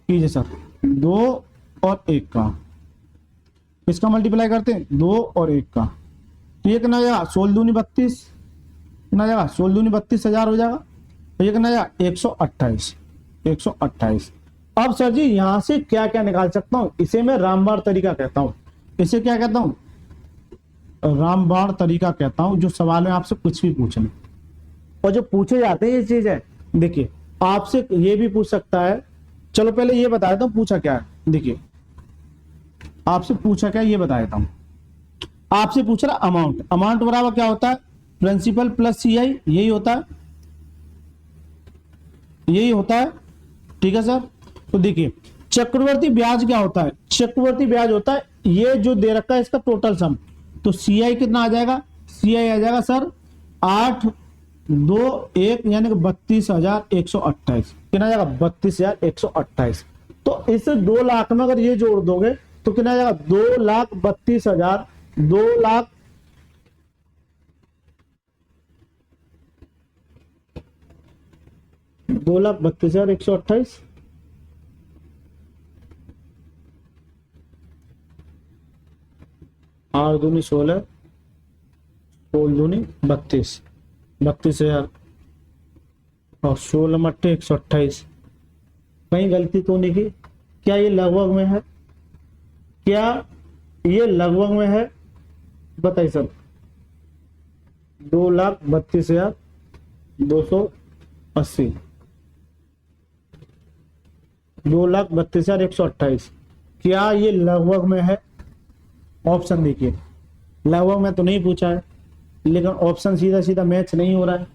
Speaker 1: कीजिए सर, 2 और 1 का, किसका मल्टीप्लाई करते हैं, 2 और 1 का। तो ये कितना जाएगा, 16 दूनी 32, कितना जाएगा 16 दूनी 32,000 हो जाएगा। तो ये कितना जाएगा 128, 128। अब सर जी यहां से क्या क्या निकाल सकता हूं, इसे मैं रामबाण तरीका कहता हूं। इसे क्या कहता हूं, रामबाण तरीका कहता हूं। जो सवाल में आपसे कुछ भी पूछना और जो पूछे जाते हैं ये चीज है। देखिए आपसे ये भी पूछ सकता है, चलो पहले ये बता देता हूं पूछा क्या है। देखिए आपसे पूछा क्या, ये बता देता हूं। आपसे पूछ रहा अमाउंट, अमाउंट बराबर क्या होता है, प्रिंसिपल प्लस सीआई, यही होता है, यही होता है। ठीक है सर, तो देखिए चक्रवर्ती ब्याज क्या होता है, चक्रवर्ती ब्याज होता है ये जो दे रखा है इसका टोटल सम। तो सीआई कितना आ जाएगा, सीआई आ जाएगा सर 8, 2, 1 यानी कि 32,128, कितना आ जाएगा 32,128। तो इस 2 लाख में अगर ये जोड़ दोगे तो कितना आ जाएगा 2,32,000, 2,32,128। 8 दूनी 16, 16 दूनी 32, 32,000 और 16×128। कहीं गलती तो नहीं की, क्या ये लगभग में है, क्या ये लगभग में है, बताइए सर। 2,32,280, 2,32,128, क्या ये लगभग में है। ऑप्शन देखिए, लगभग में तो नहीं पूछा है, लेकिन ऑप्शन सीधा सीधा मैच नहीं हो रहा है।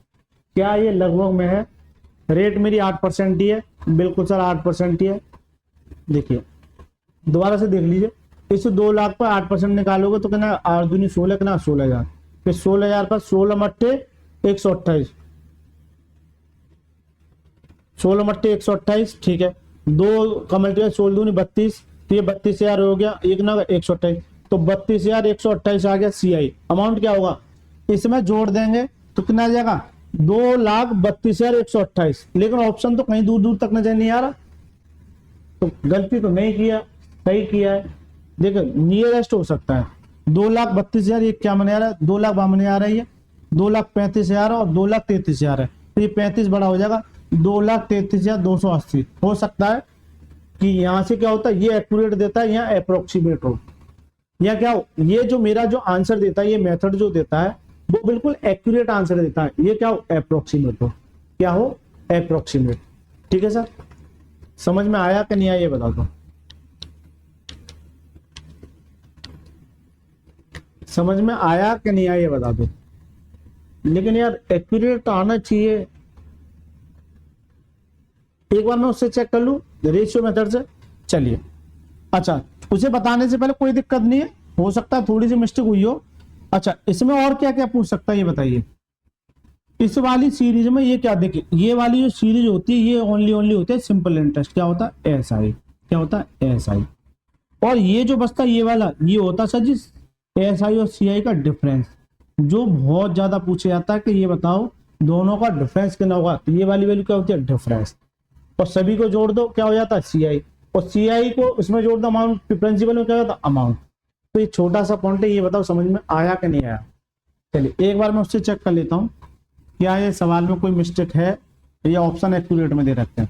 Speaker 1: क्या ये लगभग में है, रेट मेरी 8% ही है, बिल्कुल सर 8% ही है। देखिए दोबारा से देख लीजिए, इस 2 लाख पर 8% निकालोगे तो कितना, 8 दूनी 16, कितना 16,000, फिर 16,000 पर 16×128, 16×128। ठीक है, 2 का मल्टीप्लाई 16 दूनी 32, तो ये 32,000 हो गया, एक ना 128, तो 32,128 आ गया सीआई। अमाउंट क्या होगा, इसमें जोड़ देंगे तो कितना आ जाएगा 2,32,128। लेकिन ऑप्शन तो कहीं दूर दूर तक नजर नहीं आ रहा, तो गलती तो नहीं किया, सही किया है। देखो नियरेस्ट हो सकता है, 2,32,000 ये क्या मने आ रहा है, 2 लाख मने आ रही है, 2,35,000 और 2,33,000 है, तो ये 35 बड़ा हो जाएगा, 2,33,280। हो सकता है कि यहां से क्या होता है, ये एक्यूरेट देता है, यहाँ अप्रोक्सीमेट हो, या क्या हो, ये जो मेरा जो आंसर देता है, ये मेथड जो देता है वो बिल्कुल एक्यूरेट आंसर देता है, ये क्या हो, अप्रोक्सीमेट हो, क्या हो, अप्रोक्सीमेट। ठीक है सर, समझ में आया कि नहीं आया ये बता दो, समझ में आया कि नहीं आया ये बता दो। लेकिन यार एक्यूरेट आना चाहिए, एक बार मैं उससे चेक कर लूं रेशियो मेथड से। चलिए अच्छा, उसे बताने से पहले कोई दिक्कत नहीं है, हो सकता है थोड़ी सी मिस्टेक हुई हो। अच्छा इसमें और क्या क्या पूछ सकता है ये बताइए। इस वाली सीरीज में ये क्या, देखिए ये वाली जो सीरीज होती है ये ओनली होती है सिंपल इंटरेस्ट, क्या होता है एसआई, क्या होता है एसआई। और ये जो बचता है ये वाला, ये होता है सर जी एसआई और सीआई का डिफरेंस, जो बहुत ज्यादा पूछा जाता है कि ये बताओ दोनों का डिफरेंस कितना होगा, तो ये वाली वैल्यू क्या होती है, डिफरेंस। और सभी को जोड़ दो क्या हो जाता है सीआई, और सीआई को उसमें जोड़ दो अमाउंट, प्रिंसिपल में क्या होता है अमाउंट। तो ये छोटा सा पॉइंट है, ये बताओ समझ में आया कि नहीं आया। चलिए एक बार मैं उससे चेक कर लेता हूँ क्या ये सवाल में कोई मिस्टेक है या ऑप्शन एक्यूरेट में दे रखते हैं।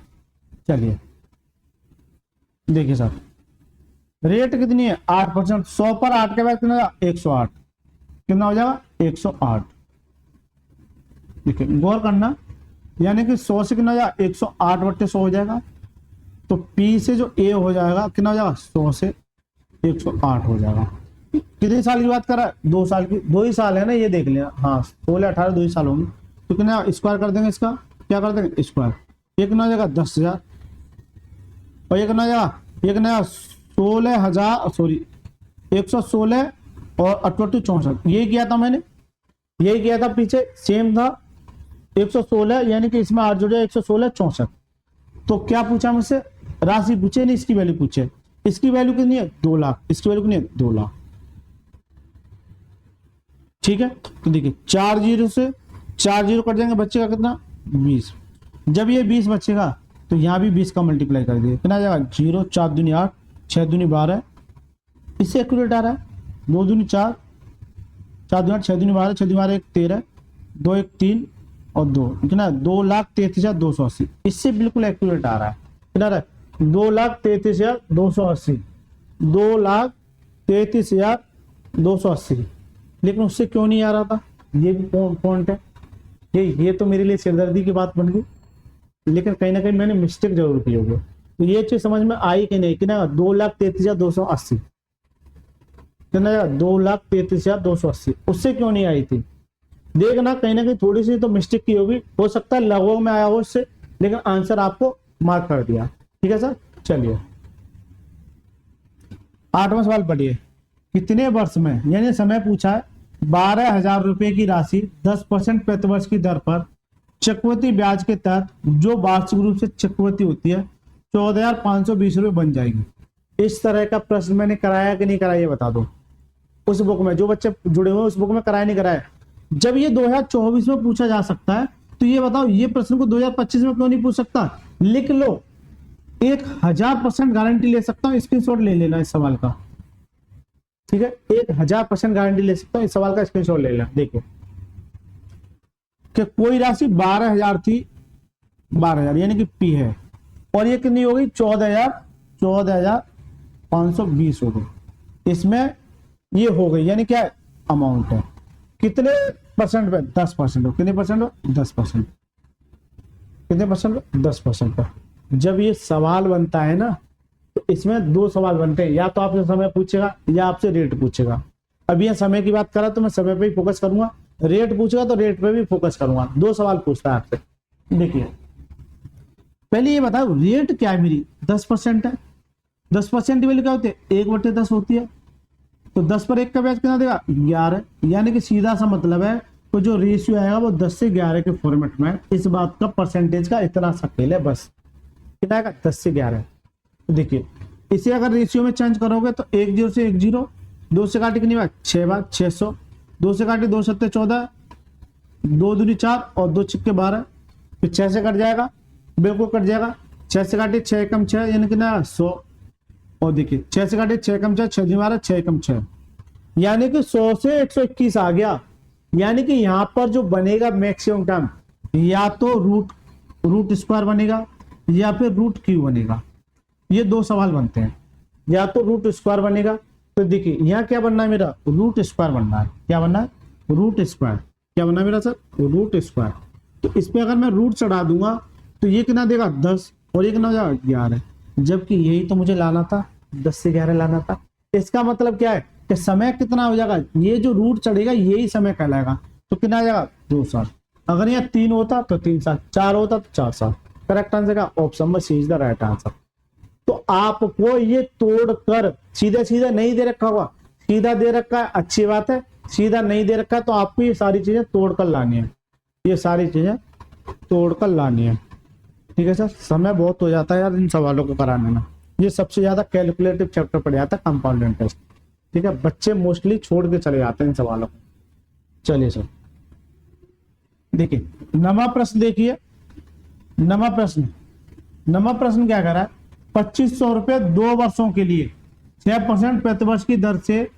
Speaker 1: चलिए देखिए सर, रेट कितनी है 8%, 100 पर 8 के बाद कितना 108, कितना हो जाएगा 108। देखिए गौर करना, यानी कि 100 से कितना हो जाएगा 108/100 हो जाएगा। तो P से जो A हो जाएगा कितना हो जाएगा 100 से 108 हो जाएगा। कितने साल की बात कर रहा है, 2 साल की, 2 ही साल है ना, ये देख लेना। हाँ 16 18 2 ही साल होंगे। तो कितना स्क्वायर कर देंगे इसका, क्या कर देंगे स्क्वायर, ये कितना हो जाएगा 10,000 और ये कितना हो जाएगा, ये कितना 16,000 सॉरी 116 और 64। यही किया था मैंने, यही किया था पीछे, सेम था 116, यानी कि इसमें 8 जुड़े 116 64। तो क्या पूछा मुझसे, राशि पूछे नहीं, इसकी वैल्यू पूछे। इसकी वैल्यू कितनी है 2 लाख, इसकी वैल्यू कितनी है 2 लाख। ठीक है, तो देखिए 4 जीरो से 4 जीरो कट जाएंगे, बचेगा कितना 20। जब ये 20 बचेगा तो यहाँ भी 20 का मल्टीप्लाई कर दिए, कितना आ जाएगा 0 4 दूनी 8 6 दूनी 12, इससे एक्यूरेट आ रहा है। 2 दूनी 4 4 दूनी 8 6 दूनी 12 6 दूनी 12 1 13 2 1 3 और 2 कितना 2,33,280, इससे बिल्कुल एक्यूरेट आ रहा है। कितना आ रहा है 2,33,280, 2,33,280। लेकिन उससे क्यों नहीं आ रहा था, ये भी पॉइंट है। ये तो मेरे लिए सिरदर्दी की बात बन गई, लेकिन कहीं ना कहीं मैंने मिस्टेक जरूर की होगी। तो ये चीज समझ में आई कि नहीं, कि ना 2,33,280 कितना 2,33,280, उससे क्यों नहीं आई थी। देखना कहीं ना कहीं थोड़ी सी तो मिस्टेक की होगी, हो सकता है लगभग में आया हो इससे, लेकिन आंसर आपको मार्क कर दिया। ठीक है सर, चलिए 8वां सवाल पढ़िए। कितने वर्ष में, यानी समय पूछा है, 12,000 रुपए की राशि 10% प्रतिवर्ष की दर पर चक्रवृद्धि ब्याज के तहत जो वार्षिक रूप से चक्रवृद्धि होती है 14,520 रुपए बन जाएगी। इस तरह का प्रश्न मैंने कराया कि नहीं कराया, ये बता दो। उस बुक में जो बच्चे जुड़े हुए उस बुक में कराया नहीं कराया। जब ये 2024 में पूछा जा सकता है, तो ये बताओ ये प्रश्न को 2025 में क्यों नहीं पूछ सकता। लिख लो, 1000% गारंटी ले सकता हूं, स्क्रीनशॉट ले लेना इस सवाल का। ठीक है, 1000% गारंटी ले सकता हूं, इस सवाल का स्क्रीनशॉट ले लेना। देखिए कि कोई राशि 12,000 थी, 12,000 यानी कि P है, और ये कितनी हो गई 14,520 हो गई। इसमें ये हो गई, यानी क्या अमाउंट है, कितने परसेंट पे 10% हो, कितने परसेंट हो 10%, कितने परसेंट 10% पर। जब ये सवाल बनता है ना, तो इसमें 2 सवाल बनते हैं, या तो आपसे समय पूछेगा या आपसे रेट पूछेगा। अभी ये समय की बात करा तो मैं समय पे ही फोकस करूंगा, रेट पूछेगा तो रेट पे भी फोकस करूंगा। 2 सवाल पूछता है आपसे। देखिए पहले ये बताओ रेट क्या है, मेरी 10% है, 10% की वैल्यू क्या होती है 1/10 होती है। तो 10 पर 1 का ब्याज कितना देगा 11, यानी कि सीधा सा मतलब है तो जो रेशियो आएगा वो 10 से 11 के फॉर्मेट में। इस बात का परसेंटेज का इतना सा खेल है बस, कितना आएगा 10 से 11। तो देखिए इसे अगर रेशियो में चेंज करोगे तो 1 0 से 1 0, 2 से काटे कितनी बार 6 बार 600, 2 से काटे 2 7 14, 2 दूनी 4 और 2 छिक्के 12, फिर 6 से कट जाएगा, बिल्कुल कट जाएगा। 6 से काटे 6 कम 6 यानी कितना 100, और देखिए 6 से काटे 6 कम 6 6 12 6 कम 6, यानी कि 100 से 121 आ गया। यानी कि यहां पर जो बनेगा मैक्सिमम टर्म या तो रूट स्क्वायर बनेगा या फिर रूट क्यू बनेगा। ये 2 सवाल बनते हैं, या तो रूट स्क्वायर बनेगा। तो देखिए यहाँ क्या बनना है मेरा रूट स्क्वायर बनना है। क्या बनना है रूट स्क्वायर। क्या बनना है मेरा सर रूट स्क्वायर। तो इस पे अगर मैं रूट चढ़ा दूंगा तो ये कितना देगा 10 और ये कितना हो जाएगा 11, जबकि यही तो मुझे लाना था 10 से 11 लाना था। इसका मतलब क्या है कि समय कितना हो जाएगा, ये जो रूट चढ़ेगा यही समय कहलाएगा। तो कितना आ जाएगा 2 साल। अगर यहाँ 3 होता तो 3 साल, 4 होता तो 4 साल। करेक्ट आंसर का ऑप्शन में सी इज द राइट आंसर। तो आपको ये तोड़कर सीधा सीधा नहीं दे रखा होगा, सीधा दे रखा है अच्छी बात है, सीधा नहीं दे रखा है तो आपको ये सारी चीजें तोड़कर लानी है, ये सारी चीजें तोड़कर लानी है। ठीक है सर, समय बहुत हो जाता है यार इन सवालों को कराने में। ये सबसे ज्यादा कैलकुलेटिव चैप्टर पड़ जाता है कंपाउंड इंटरेस्ट। ठीक है, बच्चे मोस्टली छोड़ के चले जाते हैं इन सवालों को। चलिए सर देखिए नवा प्रश्न, देखिए नवा प्रश्न क्या कह रहा है 2500 रुपए 2 वर्षों के लिए 6% प्रतिवर्ष की दर से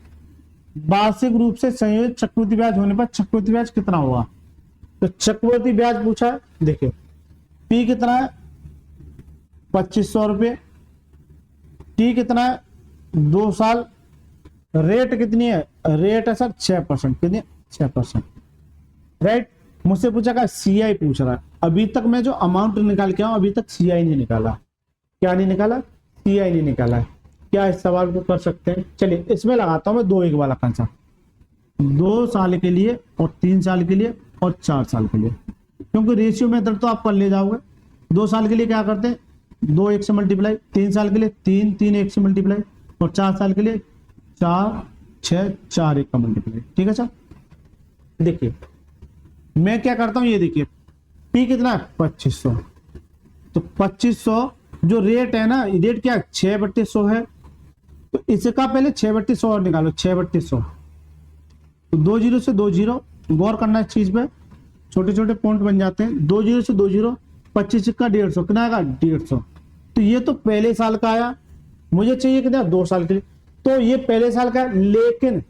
Speaker 1: वार्षिक रूप से संयोजित चक्रवृद्धि ब्याज होने पर चक्रवृद्धि ब्याज कितना होगा। तो चक्रवृद्धि ब्याज पूछा है, देखिए P कितना है 2500 रुपए, T कितना है 2 साल रेट कितनी है, रेट है सर 6%, कितनी 6%, राइट। मुझसे पूछा का सीआई पूछ रहा है, अभी तक मैं जो अमाउंट निकाल के आऊं अभी तक सीआई नहीं निकाला। क्या नहीं निकाला, सीआई नहीं निकाला है। क्या इस सवाल को कर सकते हैं, चलिए इसमें लगाता हूं मैं 2 1 वाला कंसेप्ट, 2 साल के लिए और 3 साल के लिए और 4 साल के लिए, क्योंकि रेशियो मेथड तो आप कर ले जाओगे। 2 साल के लिए क्या करते हैं, 2 1 से मल्टीप्लाई, 3 साल के लिए 3 3 1 से मल्टीप्लाई, और 4 साल के लिए 4 6 4 1 का मल्टीप्लाई। ठीक है सर, देखिए मैं क्या करता हूं, ये देखिए पी कितना है 2500, तो 2500 जो रेट है ना, रेट क्या 6/100 है, तो इसका पहले 6/100 और निकालो, 6/100, तो 2 0 से 2 0, गौर करना इस चीज पे, छोटे छोटे पॉइंट बन जाते हैं। 2 0 से 2 0, 25 का 150, कितना आएगा 150, तो ये तो पहले साल का आया, मुझे चाहिए कितना 2 साल के लिए, तो ये पहले साल का है, लेकिन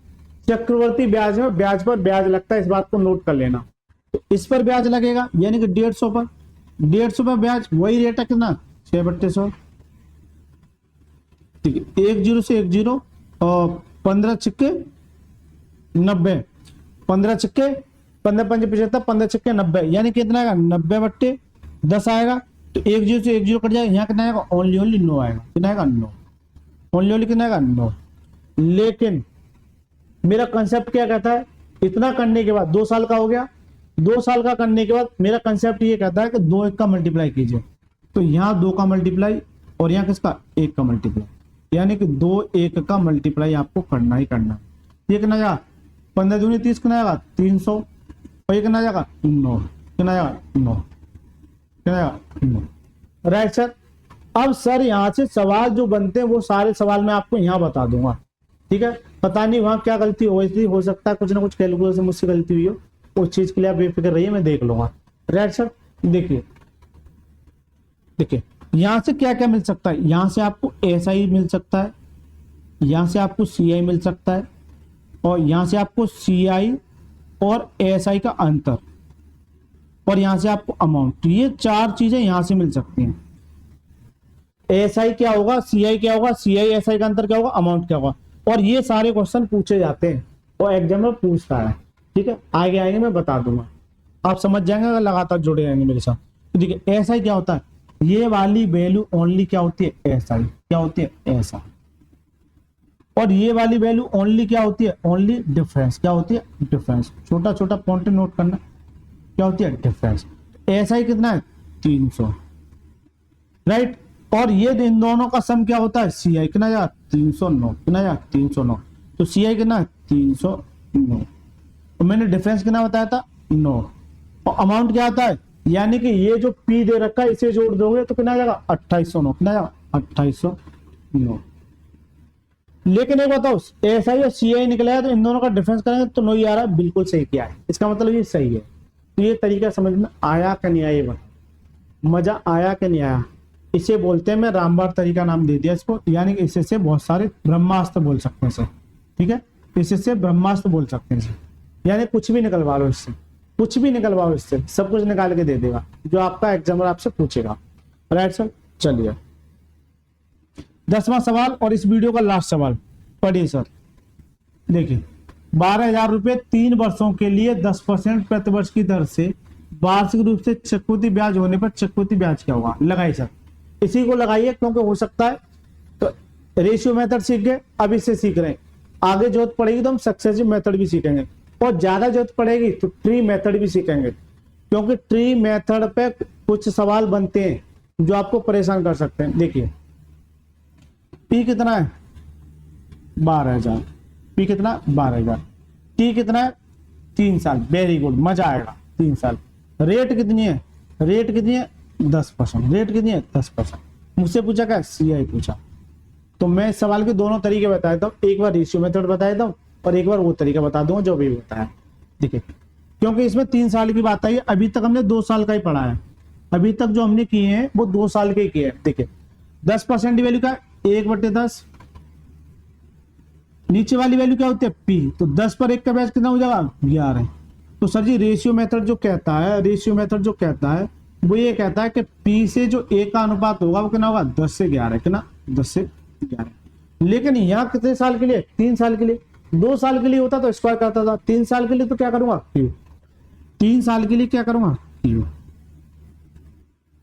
Speaker 1: चक्रवर्ती ब्याज में ब्याज पर ब्याज लगता है, इस बात को नोट कर लेना। तो इस पर ब्याज लगेगा यानी कि 150 पर, 150 पर ब्याज, वही रेट है कितना 6/100, ठीक है। 1 0 से 1 0 और 15 छिक्के 90, 15 छिक्के 15 5 75, 15 छिक्के 90, यानी कितना आएगा 90/10 आएगा। तो 1 0 से 1 0 कट जाएगा, यहाँ कितना आएगा ओनली 9 आएगा, कितना आएगा 9, ओनली कितना आएगा 9। लेकिन मेरा कंसेप्ट क्या कहता है, इतना करने के बाद 2 साल का हो गया, 2 साल का करने के बाद मेरा कंसेप्ट ये कहता है कि 2 1 का मल्टीप्लाई कीजिए, तो यहाँ 2 का मल्टीप्लाई और यहाँ किसका 1 का मल्टीप्लाई, यानी कि 2 1 का मल्टीप्लाई आपको करना ही करना है। ये कितना आएगा 15 दूनी 30, कितना आएगा 300, और ये कितना आएगा 9, कितना आएगा 9, कितना आएगा 9, राइट सर। अब सर यहाँ से सवाल जो बनते हैं वो सारे सवाल मैं आपको यहाँ बता दूंगा, ठीक है। पता नहीं वहां क्या गलती हो सकता है कुछ ना कुछ कैलकुलेशन मुझसे गलती हुई हो, उस चीज के लिए आप बेफिक्र रहिए, मैं देख लूंगा, राइट सर। देखिए देखिए यहां से क्या क्या मिल सकता है, यहां से आपको एसआई मिल सकता है, यहां से आपको सीआई मिल सकता है, और यहां से आपको सीआई और एसआई का अंतर, और यहां से आपको अमाउंट, ये 4 चीजें यहां से मिल सकती हैं। एसआई क्या होगा, सीआई क्या होगा, सीआई एसआई का अंतर क्या होगा, अमाउंट क्या होगा, और ये सारे क्वेश्चन पूछे जाते हैं और एग्जाम में पूछता है, ठीक है। आगे आएंगे मैं बता दूंगा, आप समझ जाएंगे अगर लगातार जुड़े रहेंगे मेरे साथ। तो देखिए एसआई क्या होता है, ये वाली वैल्यू ओनली क्या होती है एसआई, क्या होती है एसआई, और ये वाली वैल्यू ओनली क्या होती है, ओनली डिफरेंस, क्या होती है डिफरेंस, छोटा छोटा पॉइंट नोट करना, क्या होती है डिफरेंस। एसआई कितना है 300, राइट, और ये इन दोनों का सम क्या होता है सीआई, कितना यार 309, कितना यार 309, तो सीआई कितना है 309, तो मैंने डिफरेंस कितना बताया था 9, और अमाउंट क्या आता है, यानी कि ये जो पी दे रखा है इसे जोड़ दोगे तो कितना आ जाएगा 2809, कितना आ जाएगा 2809। लेकिन एक बताओ एसआई और सीआई निकला है तो इन दोनों का डिफरेंस करेंगे तो 9 ही आ रहा है, बिल्कुल सही किया है, इसका मतलब ये सही है। तो ये तरीका समझ में आया कि नहीं आया, ये बता मजा आया कि नहीं आया। इसे बोलते हैं, मैं रामबाण तरीका नाम दे दिया इसको, यानी कि इससे से बहुत सारे ब्रह्मास्त्र बोल सकते हैं सर, ठीक है, इससे से ब्रह्मास्त्र बोल सकते हैं सर, यानी कुछ भी निकलवा लो इससे, कुछ भी निकलवाओ इससे, सब कुछ निकाल के दे देगा जो आपका एग्जामर आपसे पूछेगा, राइट सर। चलिए 10वां सवाल और इस वीडियो का लास्ट सवाल पढ़िए सर। देखिए 12,000 रुपए 3 वर्षों के लिए 10% प्रतिवर्ष की दर से वार्षिक रूप से चक्रवृद्धि ब्याज होने पर चक्रवृद्धि ब्याज क्या होगा, लगाइए सर, इसी को लगाइए, क्योंकि हो सकता है तो रेशियो मेथड सीख गए, अब इससे सीख रहे हैं, आगे जरूरत पड़ेगी तो हम सक्सेसिव मेथड भी सीखेंगे, और ज्यादा जरूरत पड़ेगी तो ट्री मेथड भी सीखेंगे, क्योंकि ट्री मेथड पे कुछ सवाल बनते हैं जो आपको परेशान कर सकते हैं। देखिए पी कितना है 12,000, पी कितना 12,000, टी कितना है 3 साल, वेरी गुड, मजा आएगा 3 साल। रेट कितनी है, रेट कितनी है 10%, रेट कितनी है 10%। मुझसे पूछा क्या, सीआई पूछा, तो मैं इस सवाल के दोनों तरीके बता देता हूँ, एक बार रेशियो मेथड बता देता हूँ और एक बार वो तरीका बता दूंगा जो भी बताया। देखिए क्योंकि इसमें 3 साल की बात आई है, अभी तक हमने 2 साल का ही पढ़ा है, अभी तक जो हमने किए हैं वो 2 साल के ही किए हैं। देखिए 10% वैल्यू का 1/10, नीचे वाली वैल्यू क्या होती है पी, तो 10 पर 1 का ब्याज कितना हो जाएगा 11। तो सर जी रेशियो मेथड जो कहता है, रेशियो मेथड जो कहता है वो ये कहता है कि पी से जो ए का अनुपात होगा वो कितना होगा 10 से 11, कितना 10 से 11। लेकिन यहाँ कितने साल के लिए, 3 साल के लिए। 2 साल के लिए होता तो स्क्वायर करता था, 3 साल के लिए तो क्या करूंगा, क्यूब। 3 साल के लिए क्या करूंगा, क्यूब।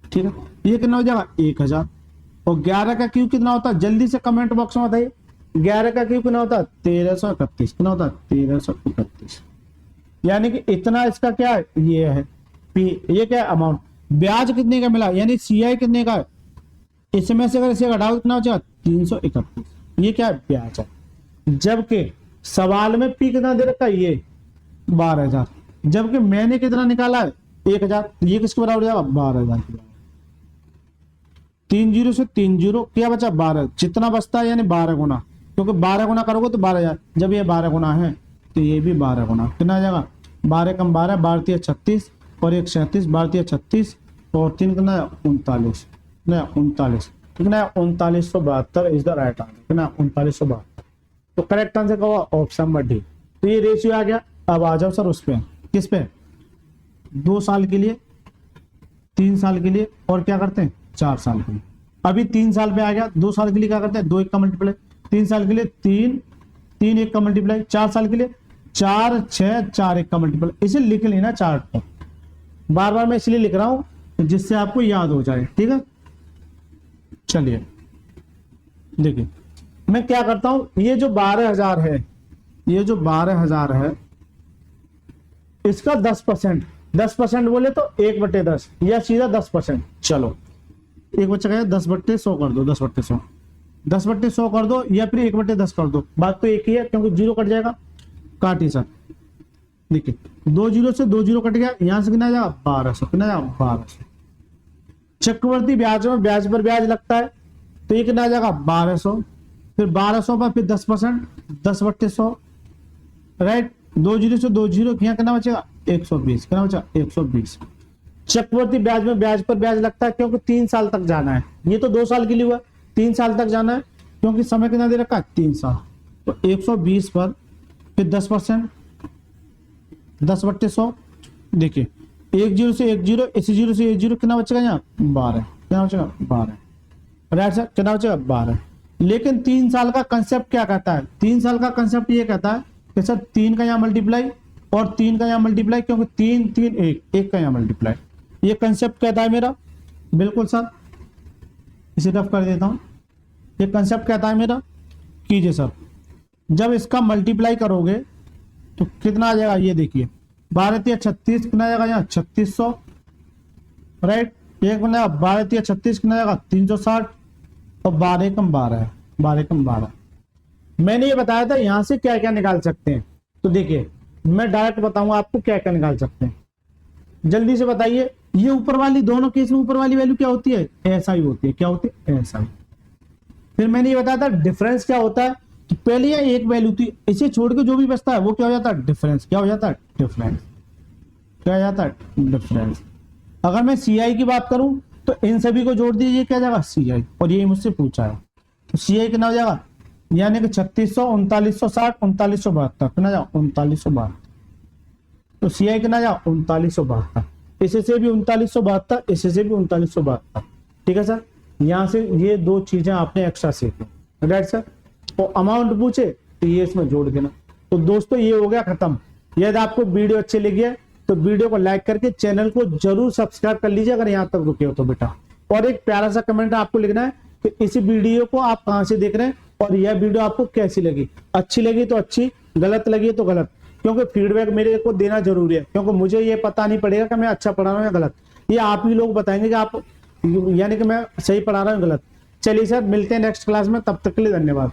Speaker 1: ठीक है, ये कितना हो जाएगा 1000। और 11 का क्यूब कितना होता है, जल्दी से कमेंट बॉक्स में बताइए। 11 का क्यूब कितना होता है, 1331। कितना होता है, 1331। यानी कि इतना इसका क्या है, ये है पी। ये क्या है, अमाउंट। ब्याज कितने का मिला, यानी सीआई कितने का है, इसमें से अगर इसे घटाओ कितना हो जाएगा, 331। ये क्या है, ब्याज है। जबकि सवाल में पी कितना दे रखा है, ये 12000। जबकि मैंने कितना निकाला है, 1000। ये किसके बराबर हो जाएगा, 12000 के बराबर। 3 जीरो से 3 जीरो क्या बचा, 12। जितना बचता है यानी 12 गुना, क्योंकि 12 गुना करोगे तो 12000। जब ये 12 गुना है तो ये भी 12 गुना। कितना आ जाएगा, 12 कम 12, 12 36 और 1 37, 12 36 और 3 कितना, 39। 39 कितना, 3972 इज द राइट आंसर। कितना, 3972। तो करेक्ट आंसर क्या हुआ, ऑप्शन नंबर डी। तो ये रेशियो आ गया। अब आ जाओ सर उस पे, किस पे, 2 साल के लिए, 3 साल के लिए और क्या करते हैं, 4 साल के लिए। अभी 3 साल पे आ गया। 2 साल के लिए क्या करते हैं, 2 1 का मल्टीप्लाई। 3 साल के लिए 3 3 1 का मल्टीप्लाई। 4 साल के लिए 4 6 4 1 का मल्टीप्लाई। इसे लिख लेना चार्ट पर। बार बार मैं इसलिए लिख रहा हूं जिससे आपको याद हो जाए। ठीक है, चलिए देखिए मैं क्या करता हूं। ये जो 12000 है, ये जो 12000 है, इसका 10%। 10% बोले तो 1/10 या सीधा 10%। चलो एक बच्चा कहे 10/100 कर दो, 10/100, 10/100 कर दो या फिर 1/10 कर दो। बात तो एक ही है, क्योंकि जीरो कट जाएगा। काटिए सर, देखिए 2 जीरो से 2 जीरो कट गया। यहां से कितना जाएगा, 1200। कितना जाएगा, 1200। चक्रवर्ती ब्याज में ब्याज पर ब्याज लगता है, तो ये कितना आ जाएगा, 1200। फिर 1200 पर फिर 10%, 10/100, राइट। 2 जीरो से 2 जीरो, यहाँ कितना बचेगा, 120। कितना बचा, 120। चक्रवर्ती ब्याज में ब्याज पर ब्याज लगता है, क्योंकि 3 साल तक जाना है। ये तो 2 साल के लिए हुआ, 3 साल तक जाना है, क्योंकि समय कितना दे रखा है, 3 साल। तो 120 पर फिर 10%, 10/100। देखिए 1 जीरो से 1 जीरो, इसी जीरो से 1 जीरो, कितना बचेगा यहाँ, 12। कितना बचेगा, 12। राइट सर, कितना बचेगा, 12। लेकिन 3 साल का कंसेप्ट क्या कहता है, 3 साल का कंसेप्ट ये कहता है कि सर 3 का यहाँ मल्टीप्लाई और 3 का यहाँ मल्टीप्लाई, क्योंकि 3 3 1 का यहाँ मल्टीप्लाई। ये कंसेप्ट कहता है मेरा, बिल्कुल सर। इसे रफ कर देता हूं। ये कंसेप्ट कहता है मेरा, कीजिए सर। जब इसका मल्टीप्लाई करोगे तो कितना आ जाएगा, ये देखिए 12 36, कितना आ जाएगा यहाँ 3600, राइट। एक बना 12 36, कितना आ जाएगा 360 और 12 कम 12 है, 12 कम 12। मैंने ये बताया था यहां से क्या क्या निकाल सकते हैं। तो देखिए मैं डायरेक्ट बताऊंगा आपको क्या क्या निकाल सकते हैं, जल्दी से बताइए। ये ऊपर वाली, दोनों केस में ऊपर वाली वैल्यू क्या होती है, ऐसा ही होती है। क्या होती है, ऐसा ही। फिर मैंने ये बताया था डिफरेंस क्या होता है। तो पहले ये एक वैल्यू थी, इसे छोड़ के जो भी बचता है वो क्या हो जाता है, डिफरेंस। क्या हो जाता है, डिफरेंस। क्या हो जाता है, डिफरेंस। अगर मैं सीआई की बात करूं तो इन सभी को जोड़ दीजिए, क्या जाएगा, सीआई। और ये मुझसे पूछा है, तो सीआई कितना हो जाएगा, यानी कि 3600, 3960, 3972। कितना जाओ, 3972। तो सीआई कितना जाओ, 3972। इसे से भी 3972, इसे से भी 3972। ठीक है सर, यहां से ये 2 चीजें आपने एक्स्ट्रा सीखी, राइट सर। और अमाउंट पूछे तो ये इसमें जोड़ देना। तो दोस्तों ये हो गया खत्म। यदि आपको वीडियो अच्छी लगी है तो वीडियो को लाइक करके चैनल को जरूर सब्सक्राइब कर लीजिए, अगर यहाँ तक रुके हो तो बेटा। और एक प्यारा सा कमेंट आपको लिखना है कि इस वीडियो को आप कहां से देख रहे हैं और यह वीडियो आपको कैसी लगी। अच्छी लगी तो अच्छी, गलत लगी तो गलत, क्योंकि फीडबैक मेरे को देना जरूरी है, क्योंकि मुझे ये पता नहीं पड़ेगा कि मैं अच्छा पढ़ा रहा हूँ या गलत। ये आप ही लोग बताएंगे कि आप, यानी कि मैं सही पढ़ा रहा हूँ गलत। चलिए सर, मिलते हैं नेक्स्ट क्लास में, तब तक के लिए धन्यवाद।